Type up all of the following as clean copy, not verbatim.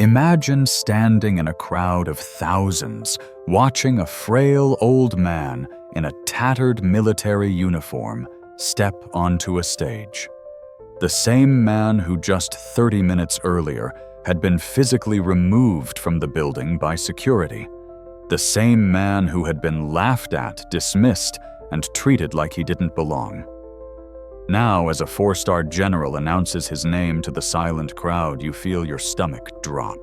Imagine standing in a crowd of thousands, watching a frail old man in a tattered military uniform step onto a stage. The same man who just 30 minutes earlier had been physically removed from the building by security. The same man who had been laughed at, dismissed, and treated like he didn't belong. Now, as a 4-star general announces his name to the silent crowd, you feel your stomach drop.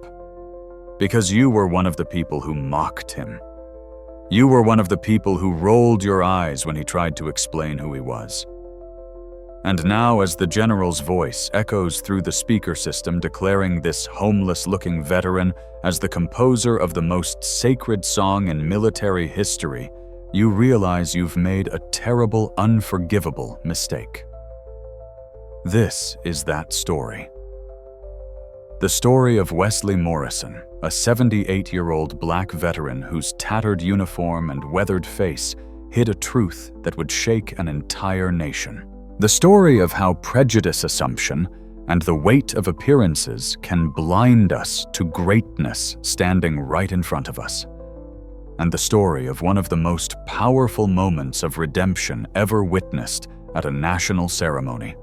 Because you were one of the people who mocked him. You were one of the people who rolled your eyes when he tried to explain who he was. And now, as the general's voice echoes through the speaker system declaring this homeless-looking veteran as the composer of the most sacred song in military history, you realize you've made a terrible, unforgivable mistake. This is that story. The story of Wesley Morrison, a 78-year-old black veteran whose tattered uniform and weathered face hid a truth that would shake an entire nation. The story of how prejudice assumption and the weight of appearances can blind us to greatness standing right in front of us. And the story of one of the most powerful moments of redemption ever witnessed at a national ceremony.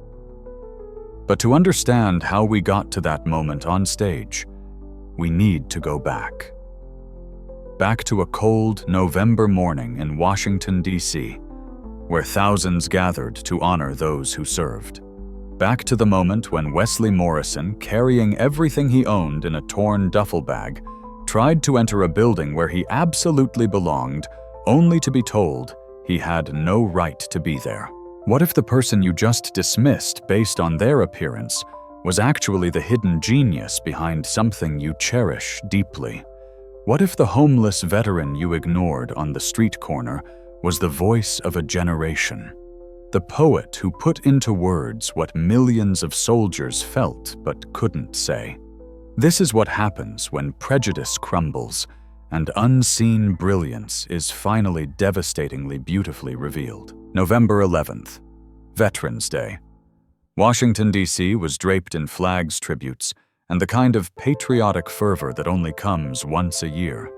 But to understand how we got to that moment on stage, we need to go back. Back to a cold November morning in Washington, D.C., where thousands gathered to honor those who served. Back to the moment when Wesley Morrison, carrying everything he owned in a torn duffel bag, tried to enter a building where he absolutely belonged, only to be told he had no right to be there. What if the person you just dismissed based on their appearance was actually the hidden genius behind something you cherish deeply? What if the homeless veteran you ignored on the street corner was the voice of a generation? The poet who put into words what millions of soldiers felt but couldn't say. This is what happens when prejudice crumbles and unseen brilliance is finally devastatingly beautifully revealed. November 11th, Veterans Day. Washington, D.C. was draped in flags, tributes, and the kind of patriotic fervor that only comes once a year.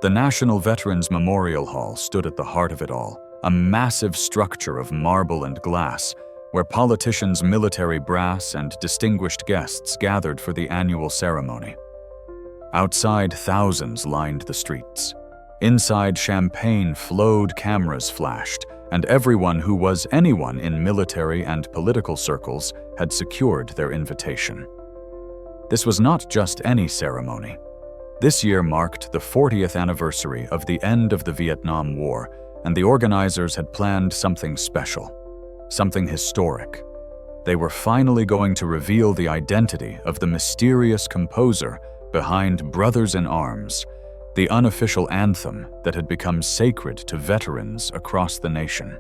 The National Veterans Memorial Hall stood at the heart of it all, a massive structure of marble and glass where politicians, military brass, and distinguished guests gathered for the annual ceremony. Outside, thousands lined the streets. Inside, champagne flowed, cameras flashed, and everyone who was anyone in military and political circles had secured their invitation. This was not just any ceremony. This year marked the 40th anniversary of the end of the Vietnam War, and the organizers had planned something special, something historic. They were finally going to reveal the identity of the mysterious composer behind Brothers in Arms, the unofficial anthem that had become sacred to veterans across the nation.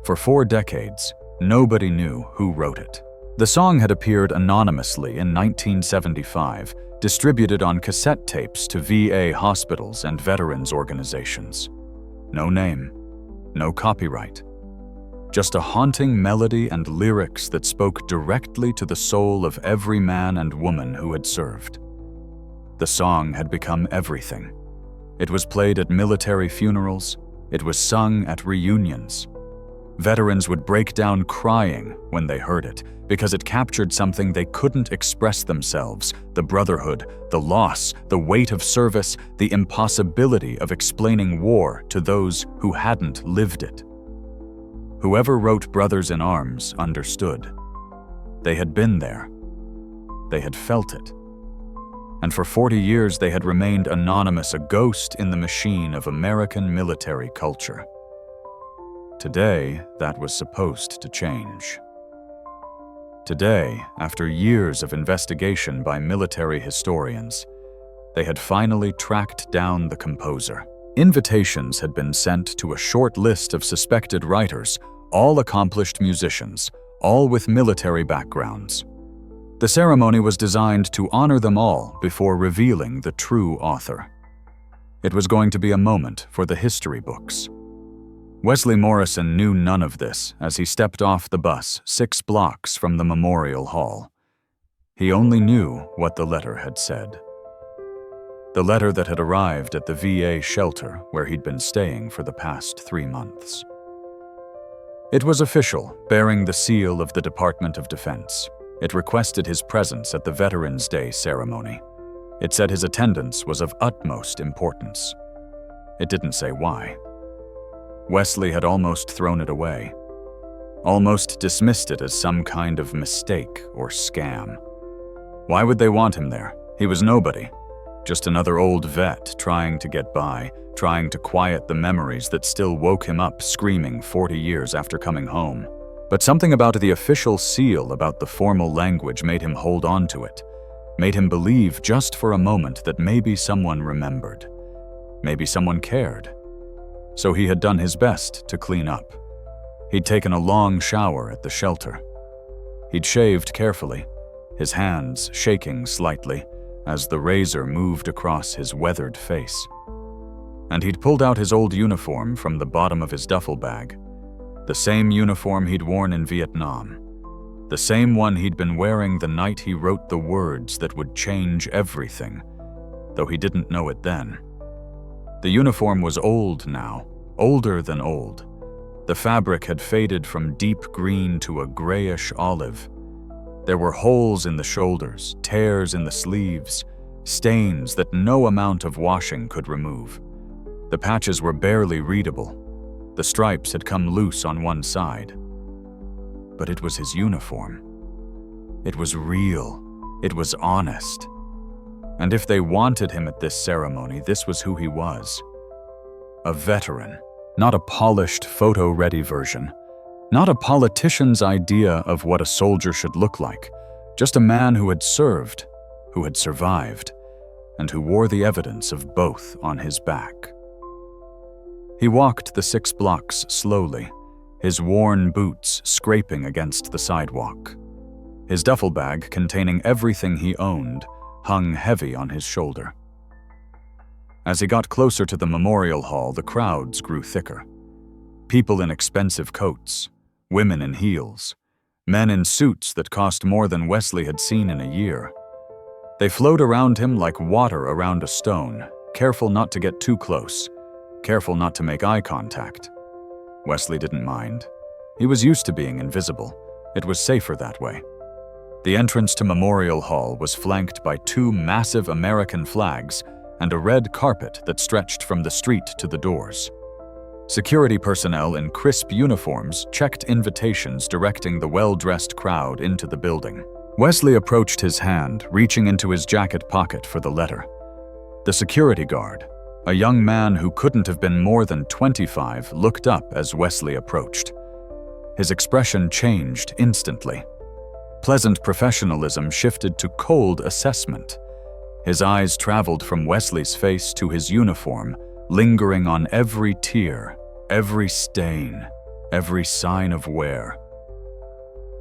For 4 decades, nobody knew who wrote it. The song had appeared anonymously in 1975, distributed on cassette tapes to VA hospitals and veterans organizations. No name, no copyright. Just a haunting melody and lyrics that spoke directly to the soul of every man and woman who had served. The song had become everything. It was played at military funerals. It was sung at reunions. Veterans would break down crying when they heard it because it captured something they couldn't express themselves: the brotherhood, the loss, the weight of service, the impossibility of explaining war to those who hadn't lived it. Whoever wrote Brothers in Arms understood. They had been there. They had felt it. And for 40 years they had remained anonymous, a ghost in the machine of American military culture. Today, that was supposed to change. Today, after years of investigation by military historians, they had finally tracked down the composer. Invitations had been sent to a short list of suspected writers, all accomplished musicians, all with military backgrounds. The ceremony was designed to honor them all before revealing the true author. It was going to be a moment for the history books. Wesley Morrison knew none of this as he stepped off the bus 6 blocks from the Memorial Hall. He only knew what the letter had said. The letter that had arrived at the VA shelter where he'd been staying for the past 3 months. It was official, bearing the seal of the Department of Defense. It requested his presence at the Veterans Day ceremony. It said his attendance was of utmost importance. It didn't say why. Wesley had almost thrown it away, almost dismissed it as some kind of mistake or scam. Why would they want him there? He was nobody. Just another old vet trying to get by, trying to quiet the memories that still woke him up screaming 40 years after coming home. But something about the official seal, about the formal language, made him hold on to it, made him believe just for a moment that maybe someone remembered, maybe someone cared. So he had done his best to clean up. He'd taken a long shower at the shelter. He'd shaved carefully, his hands shaking slightly as the razor moved across his weathered face. And he'd pulled out his old uniform from the bottom of his duffel bag, the same uniform he'd worn in Vietnam, the same one he'd been wearing the night he wrote the words that would change everything, though he didn't know it then. The uniform was old now, older than old. The fabric had faded from deep green to a grayish olive. There were holes in the shoulders, tears in the sleeves, stains that no amount of washing could remove. The patches were barely readable. The stripes had come loose on one side. But it was his uniform. It was real. It was honest. And if they wanted him at this ceremony, this was who he was. A veteran, not a polished, photo-ready version. Not a politician's idea of what a soldier should look like, just a man who had served, who had survived, and who wore the evidence of both on his back. He walked the 6 blocks slowly, his worn boots scraping against the sidewalk. His duffel bag, containing everything he owned, hung heavy on his shoulder. As he got closer to the memorial hall, the crowds grew thicker. People in expensive coats, women in heels, men in suits that cost more than Wesley had seen in a year. They flowed around him like water around a stone, careful not to get too close, careful not to make eye contact. Wesley didn't mind. He was used to being invisible. It was safer that way. The entrance to Memorial Hall was flanked by 2 massive American flags and a red carpet that stretched from the street to the doors. Security personnel in crisp uniforms checked invitations directing the well-dressed crowd into the building. Wesley approached his hand, reaching into his jacket pocket for the letter. The security guard, a young man who couldn't have been more than 25, looked up as Wesley approached. His expression changed instantly. Pleasant professionalism shifted to cold assessment. His eyes traveled from Wesley's face to his uniform, lingering on every tear, every stain, every sign of wear.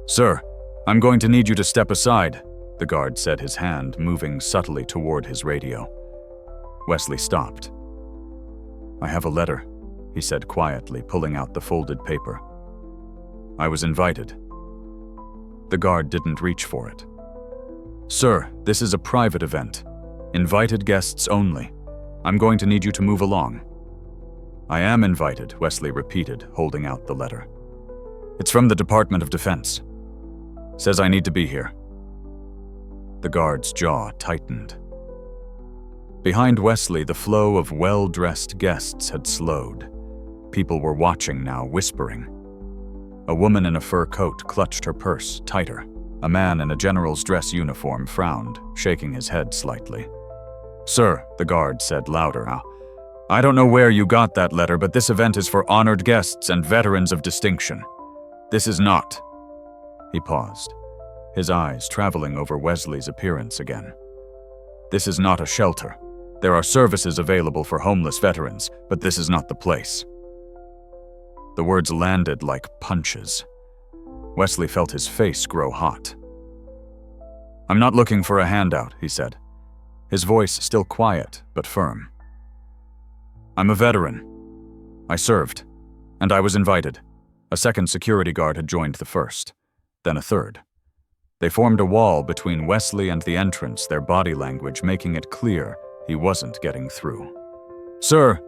"Sir, I'm going to need you to step aside," the guard said, his hand moving subtly toward his radio. Wesley stopped. "I have a letter," he said quietly, pulling out the folded paper. "I was invited." The guard didn't reach for it. "Sir, this is a private event. Invited guests only. I'm going to need you to move along." "I am invited," Wesley repeated, holding out the letter. "It's from the Department of Defense. Says I need to be here." The guard's jaw tightened. Behind Wesley, the flow of well-dressed guests had slowed. People were watching now, whispering. A woman in a fur coat clutched her purse tighter. A man in a general's dress uniform frowned, shaking his head slightly. "Sir," the guard said louder now, "I don't know where you got that letter, but this event is for honored guests and veterans of distinction. This is not." He paused, his eyes traveling over Wesley's appearance again. "This is not a shelter. There are services available for homeless veterans, but this is not the place." The words landed like punches. Wesley felt his face grow hot. "I'm not looking for a handout," he said, his voice still quiet but firm. "I'm a veteran. I served, and I was invited." A second security guard had joined the first, then a third. They formed a wall between Wesley and the entrance, their body language making it clear he wasn't getting through. "Sir,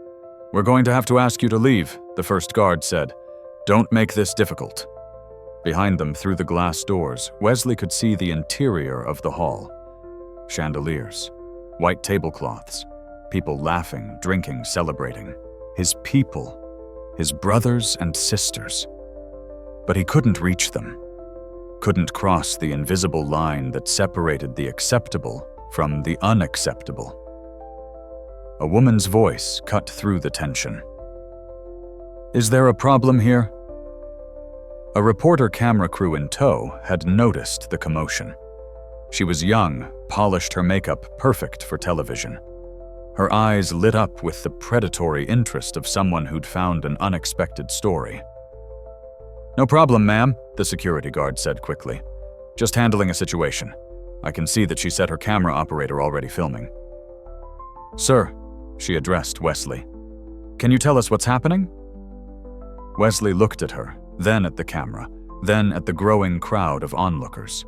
we're going to have to ask you to leave," the first guard said. "Don't make this difficult." Behind them, through the glass doors, Wesley could see the interior of the hall. Chandeliers, white tablecloths, people laughing, drinking, celebrating. His people, his brothers and sisters. But he couldn't reach them. Couldn't cross the invisible line that separated the acceptable from the unacceptable. A woman's voice cut through the tension. "Is there a problem here?" A reporter camera crew in tow had noticed the commotion. She was young, polished her makeup perfect for television. Her eyes lit up with the predatory interest of someone who'd found an unexpected story. "No problem, ma'am," the security guard said quickly. "Just handling a situation. I can see that she set her camera operator already filming." "Sir," she addressed Wesley, "can you tell us what's happening?" Wesley looked at her, then at the camera, then at the growing crowd of onlookers.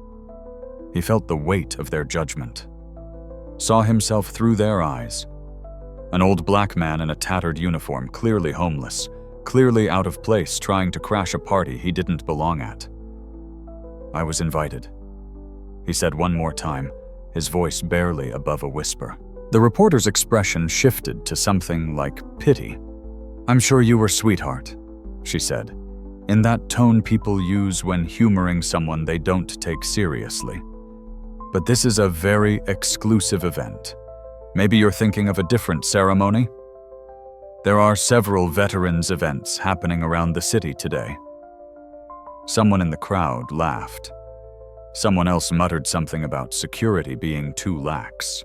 He felt the weight of their judgment, saw himself through their eyes. An old black man in a tattered uniform, clearly homeless, clearly out of place, trying to crash a party he didn't belong at. "I was invited," he said one more time, his voice barely above a whisper. The reporter's expression shifted to something like pity. "I'm sure you were, sweetheart," she said, in that tone people use when humoring someone they don't take seriously. "But this is a very exclusive event. Maybe you're thinking of a different ceremony? There are several veterans events happening around the city today." Someone in the crowd laughed. Someone else muttered something about security being too lax.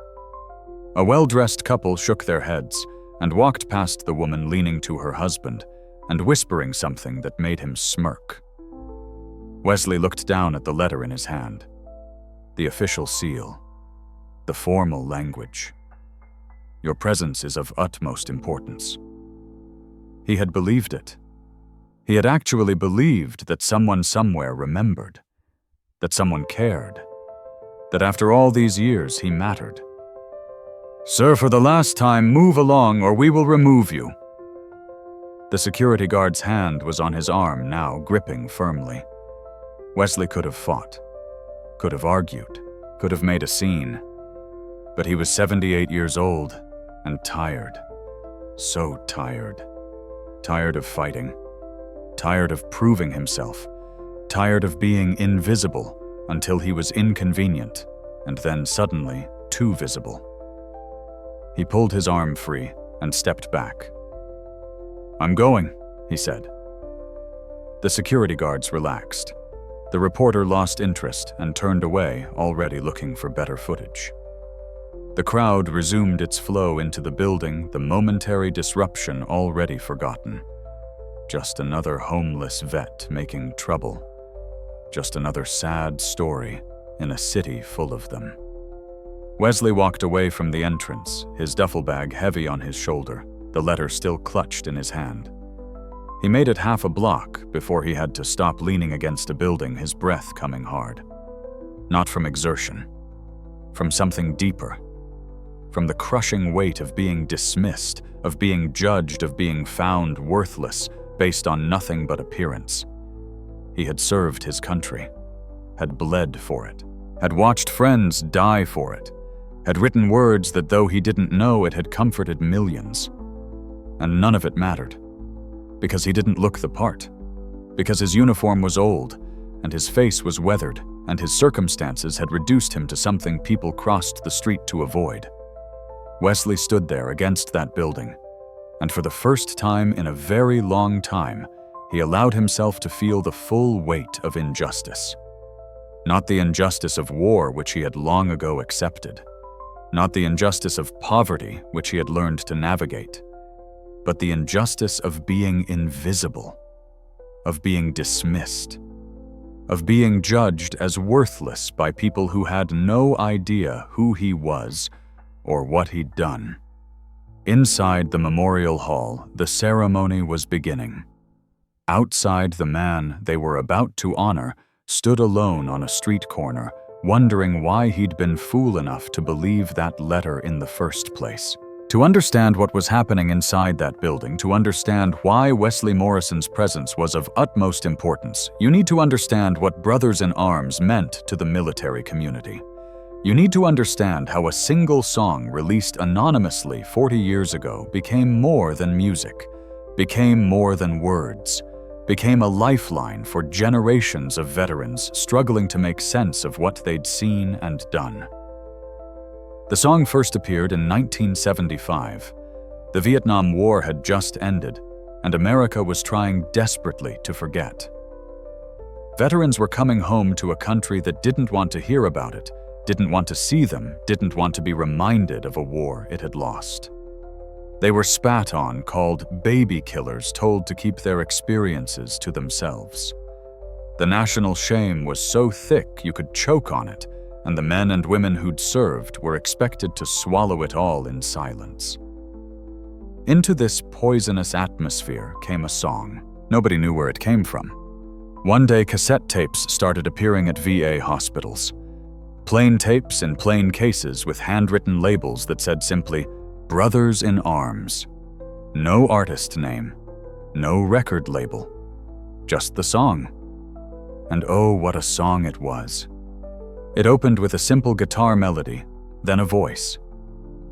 A well-dressed couple shook their heads and walked past the woman leaning to her husband and whispering something that made him smirk. Wesley looked down at the letter in his hand. The official seal. The formal language. "Your presence is of utmost importance." He had believed it. He had actually believed that someone somewhere remembered, that someone cared, that after all these years he mattered. "Sir, for the last time, move along or we will remove you." The security guard's hand was on his arm now, gripping firmly. Wesley could have fought, could have argued, could have made a scene. But he was 78 years old and tired. So tired. Tired of fighting. Tired of proving himself. Tired of being invisible until he was inconvenient and then suddenly too visible. He pulled his arm free and stepped back. "I'm going," he said. The security guards relaxed. The reporter lost interest and turned away, already looking for better footage. The crowd resumed its flow into the building, the momentary disruption already forgotten. Just another homeless vet making trouble. Just another sad story in a city full of them. Wesley walked away from the entrance, his duffel bag heavy on his shoulder, the letter still clutched in his hand. He made it half a block before he had to stop leaning against a building, his breath coming hard. Not from exertion, from something deeper. From the crushing weight of being dismissed, of being judged, of being found worthless based on nothing but appearance. He had served his country, had bled for it, had watched friends die for it, had written words that though he didn't know it had comforted millions. And none of it mattered, because he didn't look the part, because his uniform was old, and his face was weathered, and his circumstances had reduced him to something people crossed the street to avoid. Wesley stood there against that building, and for the first time in a very long time, he allowed himself to feel the full weight of injustice. Not the injustice of war, which he had long ago accepted. Not the injustice of poverty, which he had learned to navigate. But the injustice of being invisible, of being dismissed, of being judged as worthless by people who had no idea who he was or what he'd done. Inside the memorial hall, the ceremony was beginning. Outside, the man they were about to honor stood alone on a street corner, wondering why he'd been fool enough to believe that letter in the first place. To understand what was happening inside that building, to understand why Wesley Morrison's presence was of utmost importance, you need to understand what Brothers in Arms meant to the military community. You need to understand how a single song released anonymously 40 years ago became more than music, became more than words, became a lifeline for generations of veterans struggling to make sense of what they'd seen and done. The song first appeared in 1975. The Vietnam War had just ended, and America was trying desperately to forget. Veterans were coming home to a country that didn't want to hear about it, didn't want to see them, didn't want to be reminded of a war it had lost. They were spat on, called baby killers, told to keep their experiences to themselves. The national shame was so thick you could choke on it, and the men and women who'd served were expected to swallow it all in silence. Into this poisonous atmosphere came a song. Nobody knew where it came from. One day, cassette tapes started appearing at VA hospitals. Plain tapes in plain cases with handwritten labels that said simply, "Brothers in Arms." No artist name, no record label, just the song. And oh, what a song it was. It opened with a simple guitar melody, then a voice.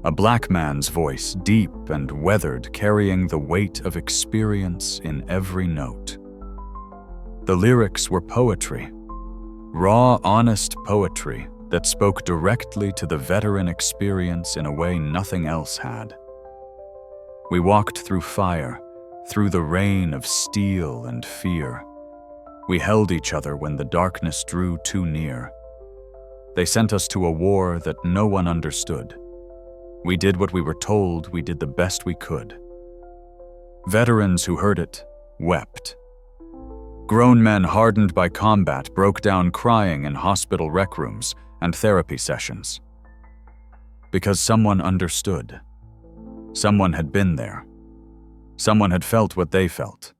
A black man's voice, deep and weathered, carrying the weight of experience in every note. The lyrics were poetry, raw, honest poetry that spoke directly to the veteran experience in a way nothing else had. We walked through fire, through the rain of steel and fear. We held each other when the darkness drew too near. They sent us to a war that no one understood. We did what we were told, we did the best we could. Veterans who heard it wept. Grown men hardened by combat broke down crying in hospital rec rooms and therapy sessions. Because someone understood. Someone had been there. Someone had felt what they felt,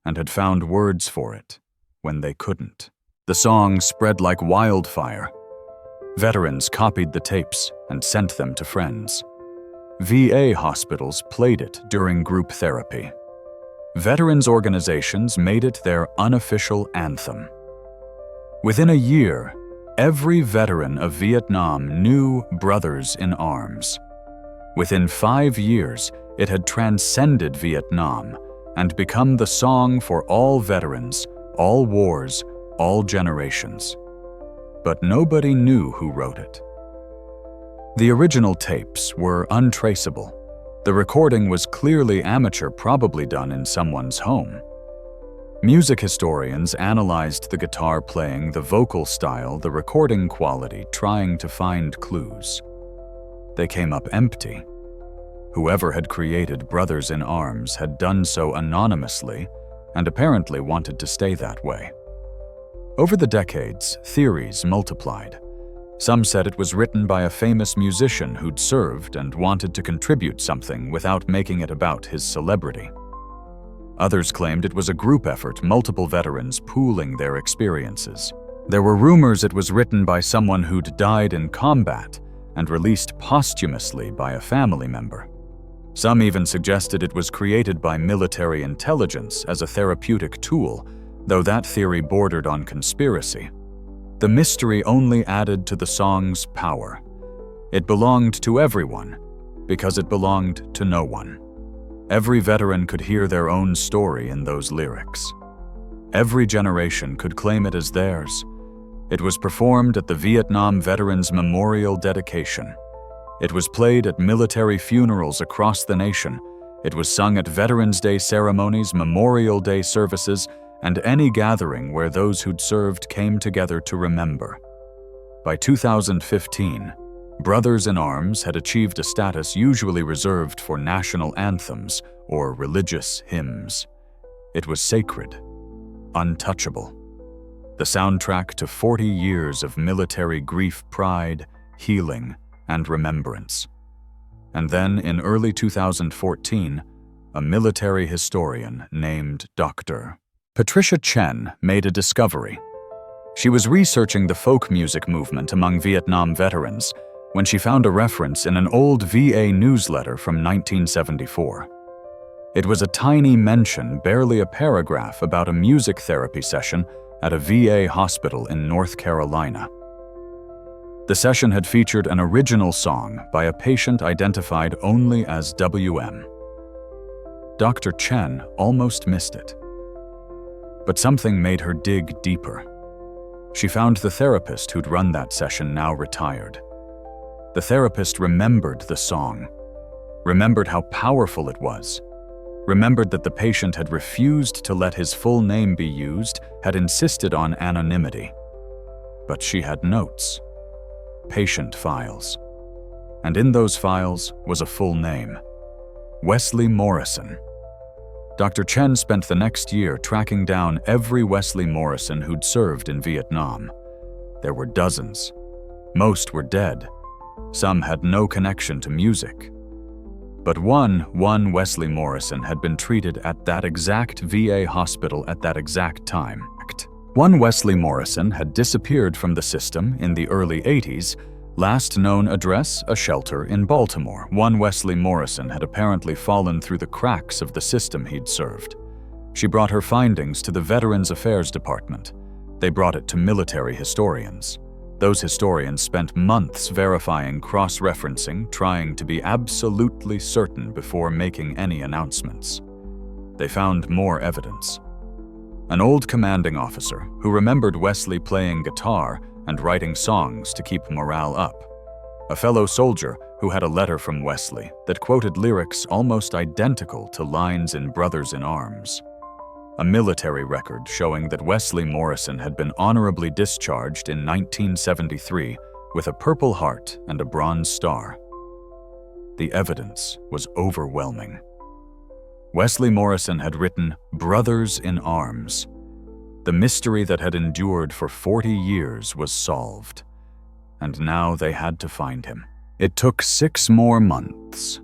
and had found words for it when they couldn't. The song spread like wildfire. Veterans copied the tapes and sent them to friends. VA hospitals played it during group therapy. Veterans organizations made it their unofficial anthem. Within a year, every veteran of Vietnam knew Brothers in Arms. Within 5 years, it had transcended Vietnam and become the song for all veterans, all wars, all generations. But nobody knew who wrote it. The original tapes were untraceable. The recording was clearly amateur, probably done in someone's home. Music historians analyzed the guitar playing, the vocal style, the recording quality, trying to find clues. They came up empty. Whoever had created Brothers in Arms had done so anonymously and apparently wanted to stay that way. Over the decades, theories multiplied. Some said it was written by a famous musician who'd served and wanted to contribute something without making it about his celebrity. Others claimed it was a group effort, multiple veterans pooling their experiences. There were rumors it was written by someone who'd died in combat and released posthumously by a family member. Some even suggested it was created by military intelligence as a therapeutic tool, though that theory bordered on conspiracy. The mystery only added to the song's power. It belonged to everyone, because it belonged to no one. Every veteran could hear their own story in those lyrics. Every generation could claim it as theirs. It was performed at the Vietnam Veterans Memorial Dedication. It was played at military funerals across the nation. It was sung at Veterans Day ceremonies, Memorial Day services, and any gathering where those who'd served came together to remember. By 2015, Brothers in Arms had achieved a status usually reserved for national anthems or religious hymns. It was sacred, untouchable. The soundtrack to 40 years of military grief, pride, healing, and remembrance. And then, in early 2014, a military historian named Dr. Patricia Chen made a discovery. She was researching the folk music movement among Vietnam veterans when she found a reference in an old VA newsletter from 1974. It was a tiny mention, barely a paragraph, about a music therapy session at a VA hospital in North Carolina. The session had featured an original song by a patient identified only as WM. Dr. Chen almost missed it. But something made her dig deeper. She found the therapist who'd run that session now retired. The therapist remembered the song, remembered how powerful it was, remembered that the patient had refused to let his full name be used, had insisted on anonymity. But she had notes, patient files. And in those files was a full name, Wesley Morrison. Dr. Chen spent the next year tracking down every Wesley Morrison who'd served in Vietnam. There were dozens. Most were dead. Some had no connection to music. But one Wesley Morrison had been treated at that exact VA hospital at that exact time. One Wesley Morrison had disappeared from the system in the early 80s, last known address a shelter in Baltimore. One Wesley Morrison had apparently fallen through the cracks of the system he'd served. She brought her findings to the Veterans Affairs Department. They brought it to military historians. Those historians spent months verifying, cross-referencing, trying to be absolutely certain before making any announcements. They found more evidence. An old commanding officer who remembered Wesley playing guitar and writing songs to keep morale up. A fellow soldier who had a letter from Wesley that quoted lyrics almost identical to lines in Brothers in Arms. A military record showing that Wesley Morrison had been honorably discharged in 1973 with a Purple Heart and a Bronze Star. The evidence was overwhelming. Wesley Morrison had written Brothers in Arms. The mystery that had endured for 40 years was solved, and now they had to find him. It took 6 more months.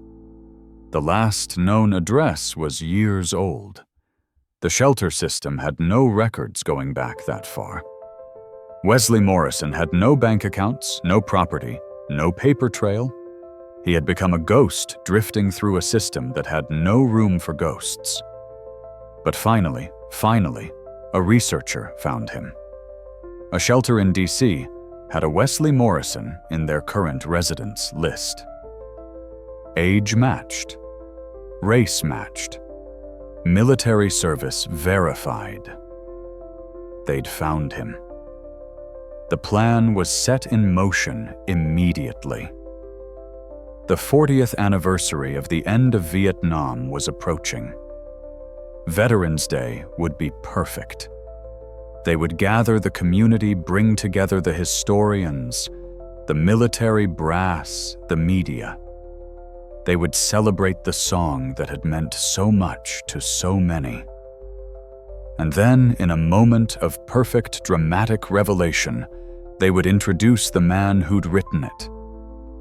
The last known address was years old. The shelter system had no records going back that far. Wesley Morrison had no bank accounts, no property, no paper trail. He had become a ghost drifting through a system that had no room for ghosts. But finally, a researcher found him. A shelter in DC had a Wesley Morrison in their current residence list. Age matched, race matched, military service verified. They'd found him. The plan was set in motion immediately. The 40th anniversary of the end of Vietnam was approaching. Veterans Day would be perfect. They would gather the community, bring together the historians, the military brass, the media. They would celebrate the song that had meant so much to so many. And then, in a moment of perfect dramatic revelation, they would introduce the man who'd written it.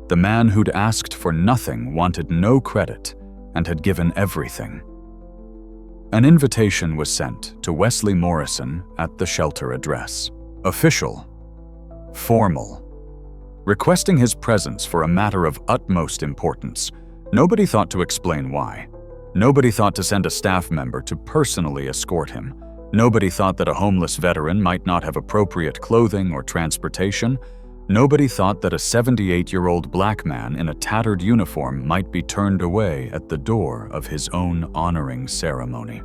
The man who'd asked for nothing, wanted no credit, and had given everything. An invitation was sent to Wesley Morrison at the shelter address. Official, formal, requesting his presence for a matter of utmost importance. Nobody thought to explain why. Nobody thought to send a staff member to personally escort him. Nobody thought that a homeless veteran might not have appropriate clothing or transportation. Nobody thought that a 78-year-old black man in a tattered uniform might be turned away at the door of his own honoring ceremony.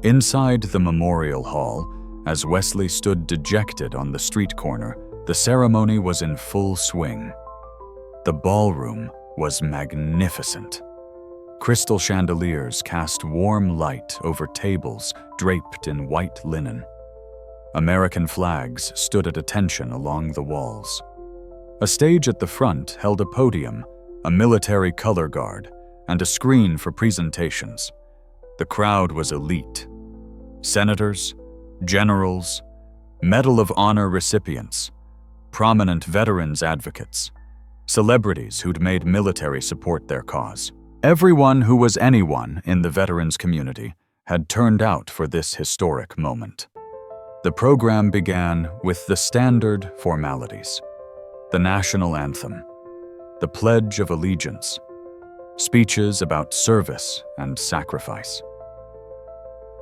Inside the memorial hall, as Wesley stood dejected on the street corner, the ceremony was in full swing. The ballroom was magnificent. Crystal chandeliers cast warm light over tables draped in white linen. American flags stood at attention along the walls. A stage at the front held a podium, a military color guard, and a screen for presentations. The crowd was elite. Senators, generals, Medal of Honor recipients, prominent veterans advocates, celebrities who'd made military support their cause. Everyone who was anyone in the veterans community had turned out for this historic moment. The program began with the standard formalities: the national anthem, the Pledge of Allegiance, speeches about service and sacrifice.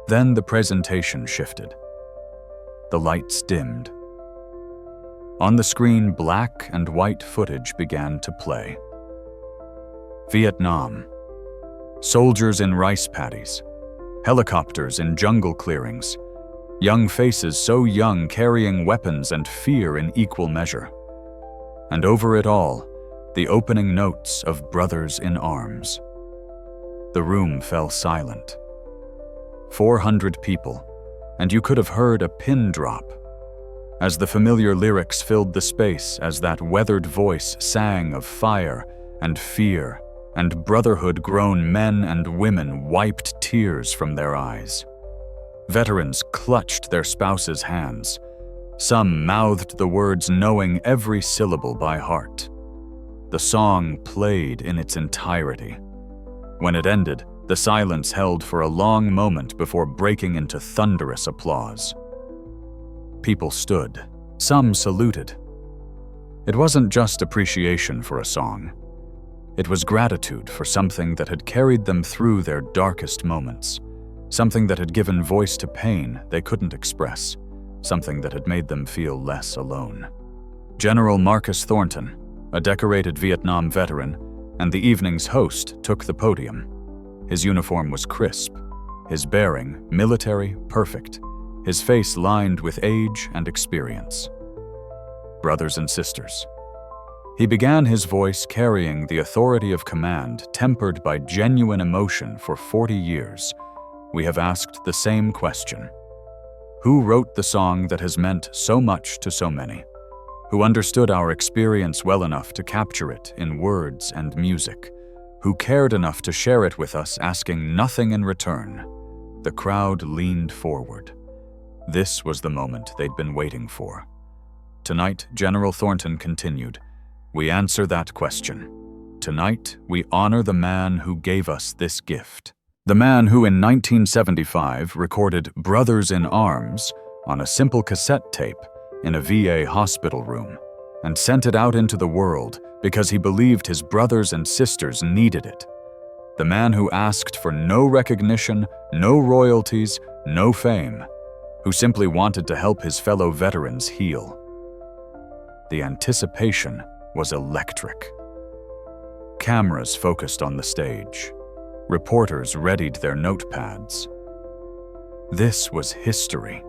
Then the presentation shifted. The lights dimmed. On the screen, black and white footage began to play. Vietnam. Soldiers in rice paddies, helicopters in jungle clearings, young faces so young carrying weapons and fear in equal measure. And over it all, the opening notes of Brothers in Arms. The room fell silent. 400 people, and you could have heard a pin drop as the familiar lyrics filled the space, as that weathered voice sang of fire and fear, and brotherhood. Grown men and women wiped tears from their eyes. Veterans clutched their spouses' hands. Some mouthed the words knowing every syllable by heart. The song played in its entirety. When it ended, the silence held for a long moment before breaking into thunderous applause. People stood. Some saluted. It wasn't just appreciation for a song. It was gratitude for something that had carried them through their darkest moments, something that had given voice to pain they couldn't express, something that had made them feel less alone. General Marcus Thornton, a decorated Vietnam veteran, and the evening's host took the podium. His uniform was crisp, his bearing military, perfect, his face lined with age and experience. Brothers and sisters. He began his voice carrying the authority of command tempered by genuine emotion. For 40 years, we have asked the same question. Who wrote the song that has meant so much to so many? Who understood our experience well enough to capture it in words and music? Who cared enough to share it with us, asking nothing in return? The crowd leaned forward. This was the moment they'd been waiting for. Tonight, General Thornton continued, we answer that question. Tonight, we honor the man who gave us this gift. The man who in 1975 recorded Brothers in Arms on a simple cassette tape in a VA hospital room and sent it out into the world because he believed his brothers and sisters needed it. The man who asked for no recognition, no royalties, no fame, who simply wanted to help his fellow veterans heal. The anticipation was electric. Cameras focused on the stage. Reporters readied their notepads. This was history.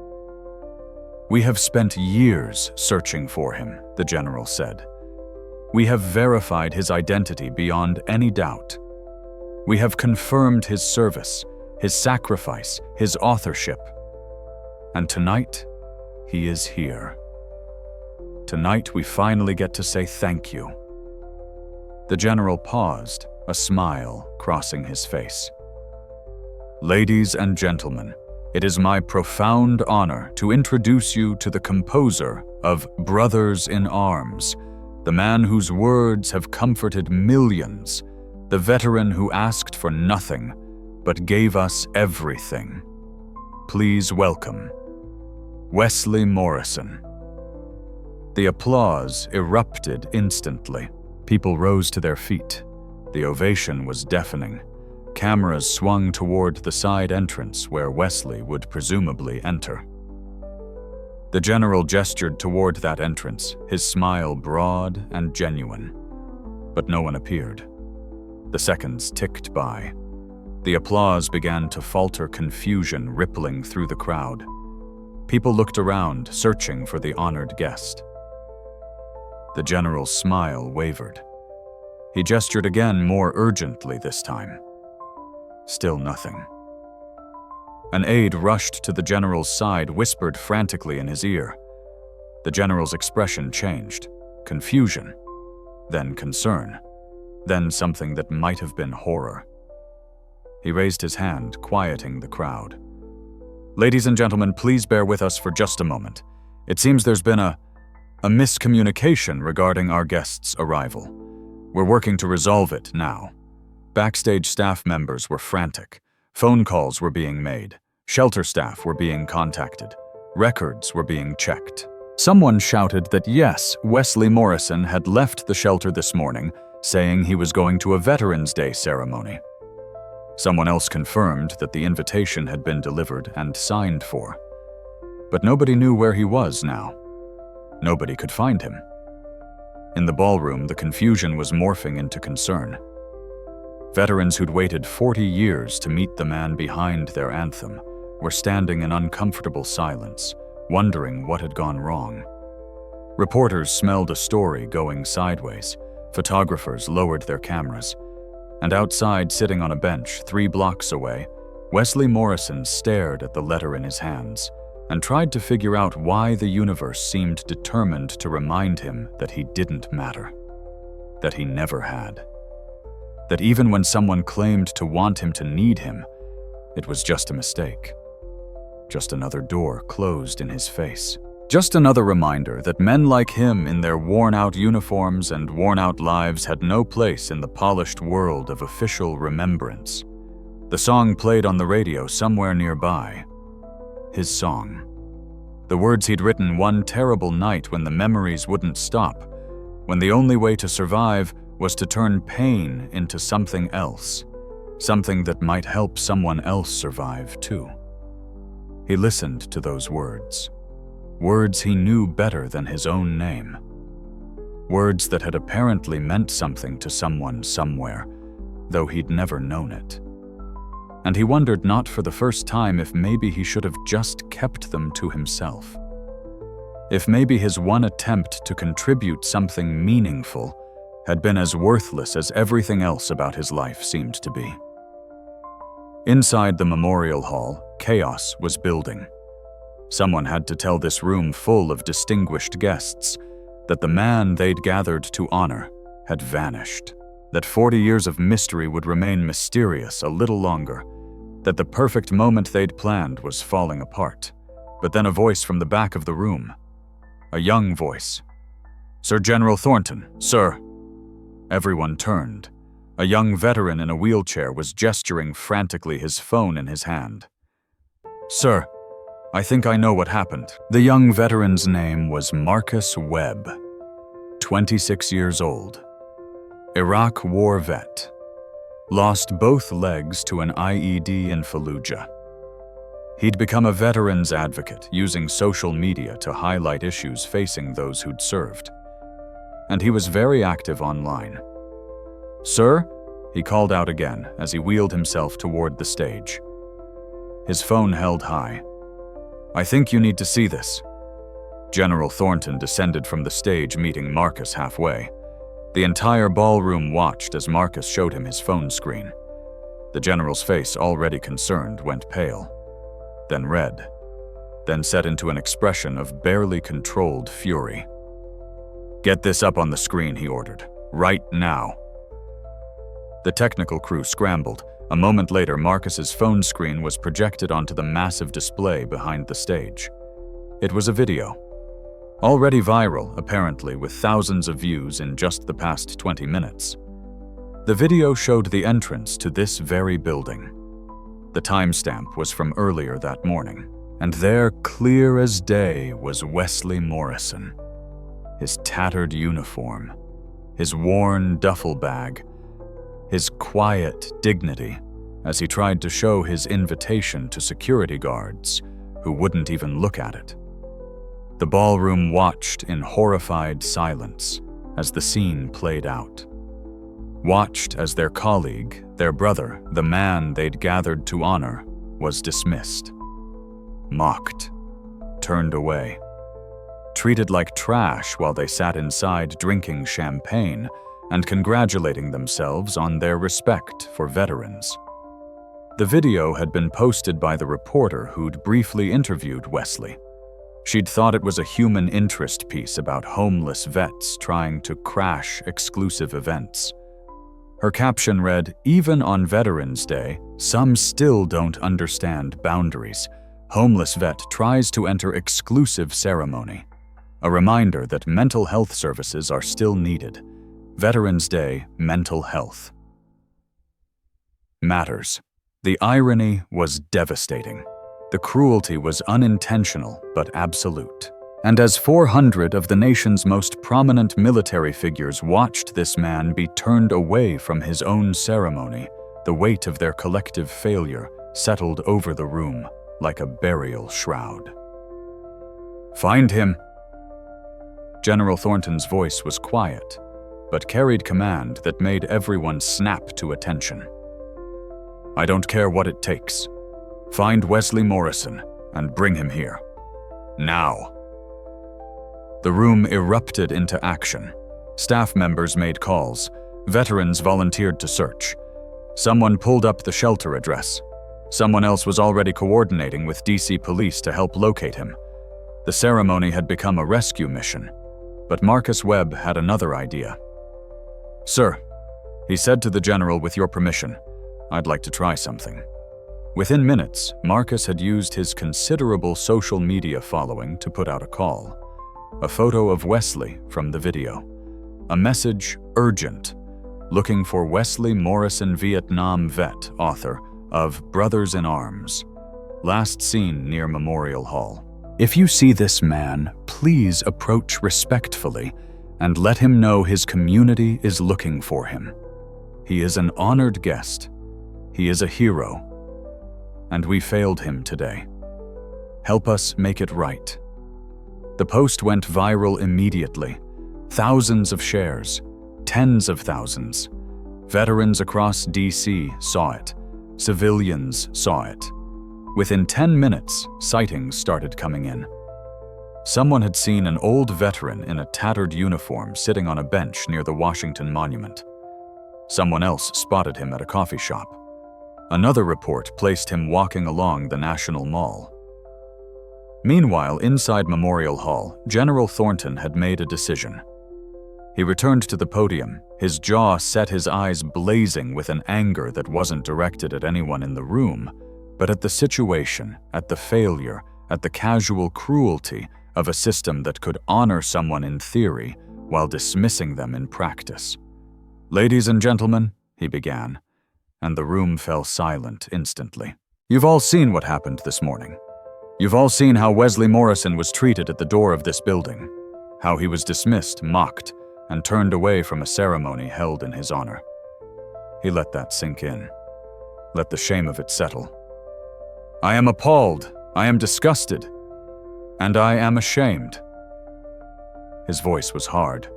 We have spent years searching for him, the general said. We have verified his identity beyond any doubt. We have confirmed his service, his sacrifice, his authorship. And tonight, he is here. Tonight, we finally get to say thank you. The general paused, a smile crossing his face. Ladies and gentlemen, it is my profound honor to introduce you to the composer of Brothers in Arms, the man whose words have comforted millions, the veteran who asked for nothing but gave us everything. Please welcome Wesley Morrison. The applause erupted instantly. People rose to their feet. The ovation was deafening. Cameras swung toward the side entrance where Wesley would presumably enter. The general gestured toward that entrance, his smile broad and genuine. But no one appeared. The seconds ticked by. The applause began to falter, confusion rippling through the crowd. People looked around, searching for the honored guest. The general's smile wavered. He gestured again, more urgently this time. Still nothing. An aide rushed to the general's side, whispered frantically in his ear. The general's expression changed. Confusion, then concern, then something that might have been horror. He raised his hand, quieting the crowd. Ladies and gentlemen, please bear with us for just a moment. It seems there's been a miscommunication regarding our guest's arrival. We're working to resolve it now. Backstage staff members were frantic. Phone calls were being made. Shelter staff were being contacted. Records were being checked. Someone shouted that yes, Wesley Morrison had left the shelter this morning, saying he was going to a Veterans Day ceremony. Someone else confirmed that the invitation had been delivered and signed for. But nobody knew where he was now. Nobody could find him. In the ballroom, the confusion was morphing into concern. Veterans who'd waited 40 years to meet the man behind their anthem were standing in uncomfortable silence, wondering what had gone wrong. Reporters smelled a story going sideways. Photographers lowered their cameras. And outside, sitting on a bench 3 blocks away, Wesley Morrison stared at the letter in his hands and tried to figure out why the universe seemed determined to remind him that he didn't matter, that he never had, that even when someone claimed to want him to need him, it was just a mistake. Just another door closed in his face. Just another reminder that men like him in their worn-out uniforms and worn-out lives had no place in the polished world of official remembrance. The song played on the radio somewhere nearby. His song. The words he'd written one terrible night when the memories wouldn't stop, when the only way to survive was to turn pain into something else, something that might help someone else survive too. He listened to those words. Words he knew better than his own name. Words that had apparently meant something to someone somewhere, though he'd never known it. And he wondered not for the first time if maybe he should have just kept them to himself. If maybe his one attempt to contribute something meaningful had been as worthless as everything else about his life seemed to be. Inside the memorial hall, chaos was building. Someone had to tell this room full of distinguished guests that the man they'd gathered to honor had vanished, that 40 years of mystery would remain mysterious a little longer, that the perfect moment they'd planned was falling apart. But then a voice from the back of the room, a young voice. "Sir General Thornton, sir." Everyone turned. A young veteran in a wheelchair was gesturing frantically, his phone in his hand. "Sir, I think I know what happened." The young veteran's name was Marcus Webb, 26 years old. Iraq war vet. Lost both legs to an IED in Fallujah. He'd become a veterans advocate, using social media to highlight issues facing those who'd served. And he was very active online. "Sir?" he called out again as he wheeled himself toward the stage. His phone held high. "I think you need to see this." General Thornton descended from the stage, meeting Marcus halfway. The entire ballroom watched as Marcus showed him his phone screen. The general's face, already concerned, went pale, then red, then set into an expression of barely controlled fury. "Get this up on the screen," he ordered. "Right now." The technical crew scrambled. A moment later, Marcus's phone screen was projected onto the massive display behind the stage. It was a video. Already viral, apparently, with thousands of views in just the past 20 minutes. The video showed the entrance to this very building. The timestamp was from earlier that morning, and there, clear as day, was Wesley Morrison. His tattered uniform, his worn duffel bag, his quiet dignity as he tried to show his invitation to security guards who wouldn't even look at it. The ballroom watched in horrified silence as the scene played out. Watched as their colleague, their brother, the man they'd gathered to honor, was dismissed, mocked, turned away, treated like trash while they sat inside drinking champagne and congratulating themselves on their respect for veterans. The video had been posted by the reporter who'd briefly interviewed Wesley. She'd thought it was a human interest piece about homeless vets trying to crash exclusive events. Her caption read, "Even on Veterans Day, some still don't understand boundaries. Homeless vet tries to enter exclusive ceremony. A reminder that mental health services are still needed. Veterans Day, mental health matters." The irony was devastating. The cruelty was unintentional but absolute. And as 400 of the nation's most prominent military figures watched this man be turned away from his own ceremony, the weight of their collective failure settled over the room like a burial shroud. "Find him!" General Thornton's voice was quiet, but carried command that made everyone snap to attention. "I don't care what it takes. Find Wesley Morrison and bring him here. Now!" The room erupted into action. Staff members made calls. Veterans volunteered to search. Someone pulled up the shelter address. Someone else was already coordinating with DC police to help locate him. The ceremony had become a rescue mission, but Marcus Webb had another idea. "Sir," he said to the general, "with your permission, I'd like to try something." Within minutes, Marcus had used his considerable social media following to put out a call. A photo of Wesley from the video. A message, urgent, looking for Wesley Morrison, Vietnam vet, author of Brothers in Arms, last seen near Memorial Hall. If you see this man, please approach respectfully and let him know his community is looking for him. He is an honored guest. He is a hero. And we failed him today. Help us make it right. The post went viral immediately. Thousands of shares, tens of thousands. Veterans across DC saw it. Civilians saw it. Within 10 minutes, sightings started coming in. Someone had seen an old veteran in a tattered uniform sitting on a bench near the Washington Monument. Someone else spotted him at a coffee shop. Another report placed him walking along the National Mall. Meanwhile, inside Memorial Hall, General Thornton had made a decision. He returned to the podium, his jaw set, his eyes blazing with an anger that wasn't directed at anyone in the room, but at the situation, at the failure, at the casual cruelty of a system that could honor someone in theory while dismissing them in practice. "Ladies and gentlemen," he began, and the room fell silent instantly. "You've all seen what happened this morning. You've all seen how Wesley Morrison was treated at the door of this building, how he was dismissed, mocked, and turned away from a ceremony held in his honor." He let that sink in. Let the shame of it settle. "I am appalled, I am disgusted, and I am ashamed." His voice was hard.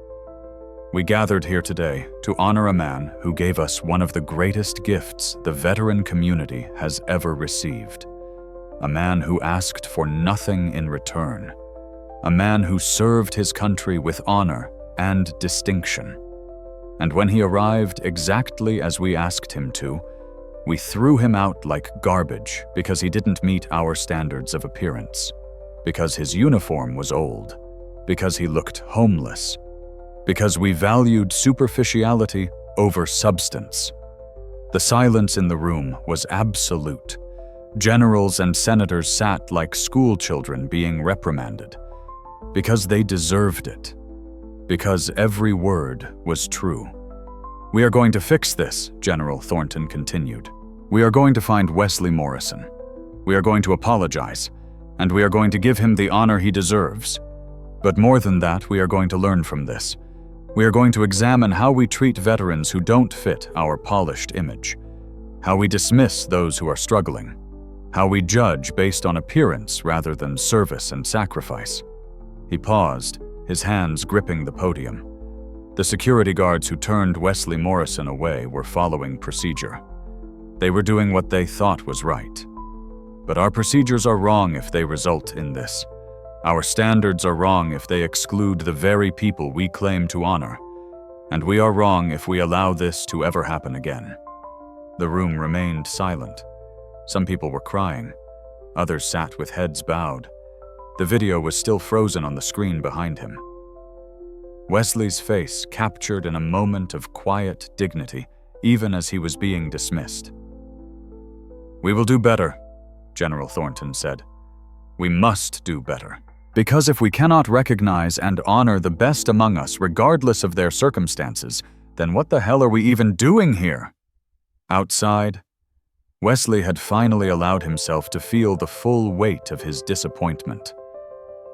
"We gathered here today to honor a man who gave us one of the greatest gifts the veteran community has ever received. A man who asked for nothing in return. A man who served his country with honor and distinction. And when he arrived exactly as we asked him to, we threw him out like garbage because he didn't meet our standards of appearance, because his uniform was old, because he looked homeless, because we valued superficiality over substance." The silence in the room was absolute. Generals and senators sat like school children being reprimanded, because they deserved it, because every word was true. "We are going to fix this," General Thornton continued. "We are going to find Wesley Morrison. We are going to apologize, and we are going to give him the honor he deserves. But more than that, we are going to learn from this. We are going to examine how we treat veterans who don't fit our polished image, how we dismiss those who are struggling, how we judge based on appearance rather than service and sacrifice." He paused, his hands gripping the podium. The security guards who turned Wesley Morrison away were following procedure. They were doing what they thought was right. But our procedures are wrong if they result in this. Our standards are wrong if they exclude the very people we claim to honor. And we are wrong if we allow this to ever happen again. The room remained silent. Some people were crying. Others sat with heads bowed. The video was still frozen on the screen behind him. Wesley's face captured in a moment of quiet dignity, even as he was being dismissed. "We will do better," General Thornton said. "We must do better. Because if we cannot recognize and honor the best among us regardless of their circumstances, then what the hell are we even doing here?" Outside, Wesley had finally allowed himself to feel the full weight of his disappointment.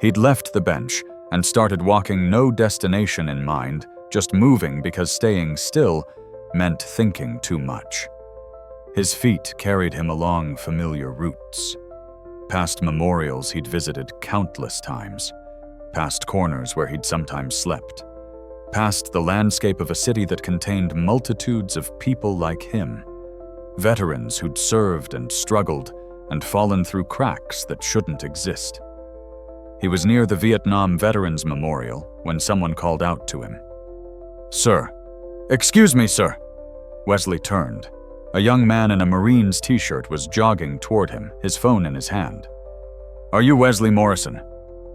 He'd left the bench and started walking, no destination in mind, just moving because staying still meant thinking too much. His feet carried him along familiar routes, past memorials he'd visited countless times, past corners where he'd sometimes slept, past the landscape of a city that contained multitudes of people like him, veterans who'd served and struggled and fallen through cracks that shouldn't exist. He was near the Vietnam Veterans Memorial when someone called out to him. "Sir." "Excuse me, sir." Wesley turned. A young man in a Marines t-shirt was jogging toward him, his phone in his hand. "Are you Wesley Morrison?"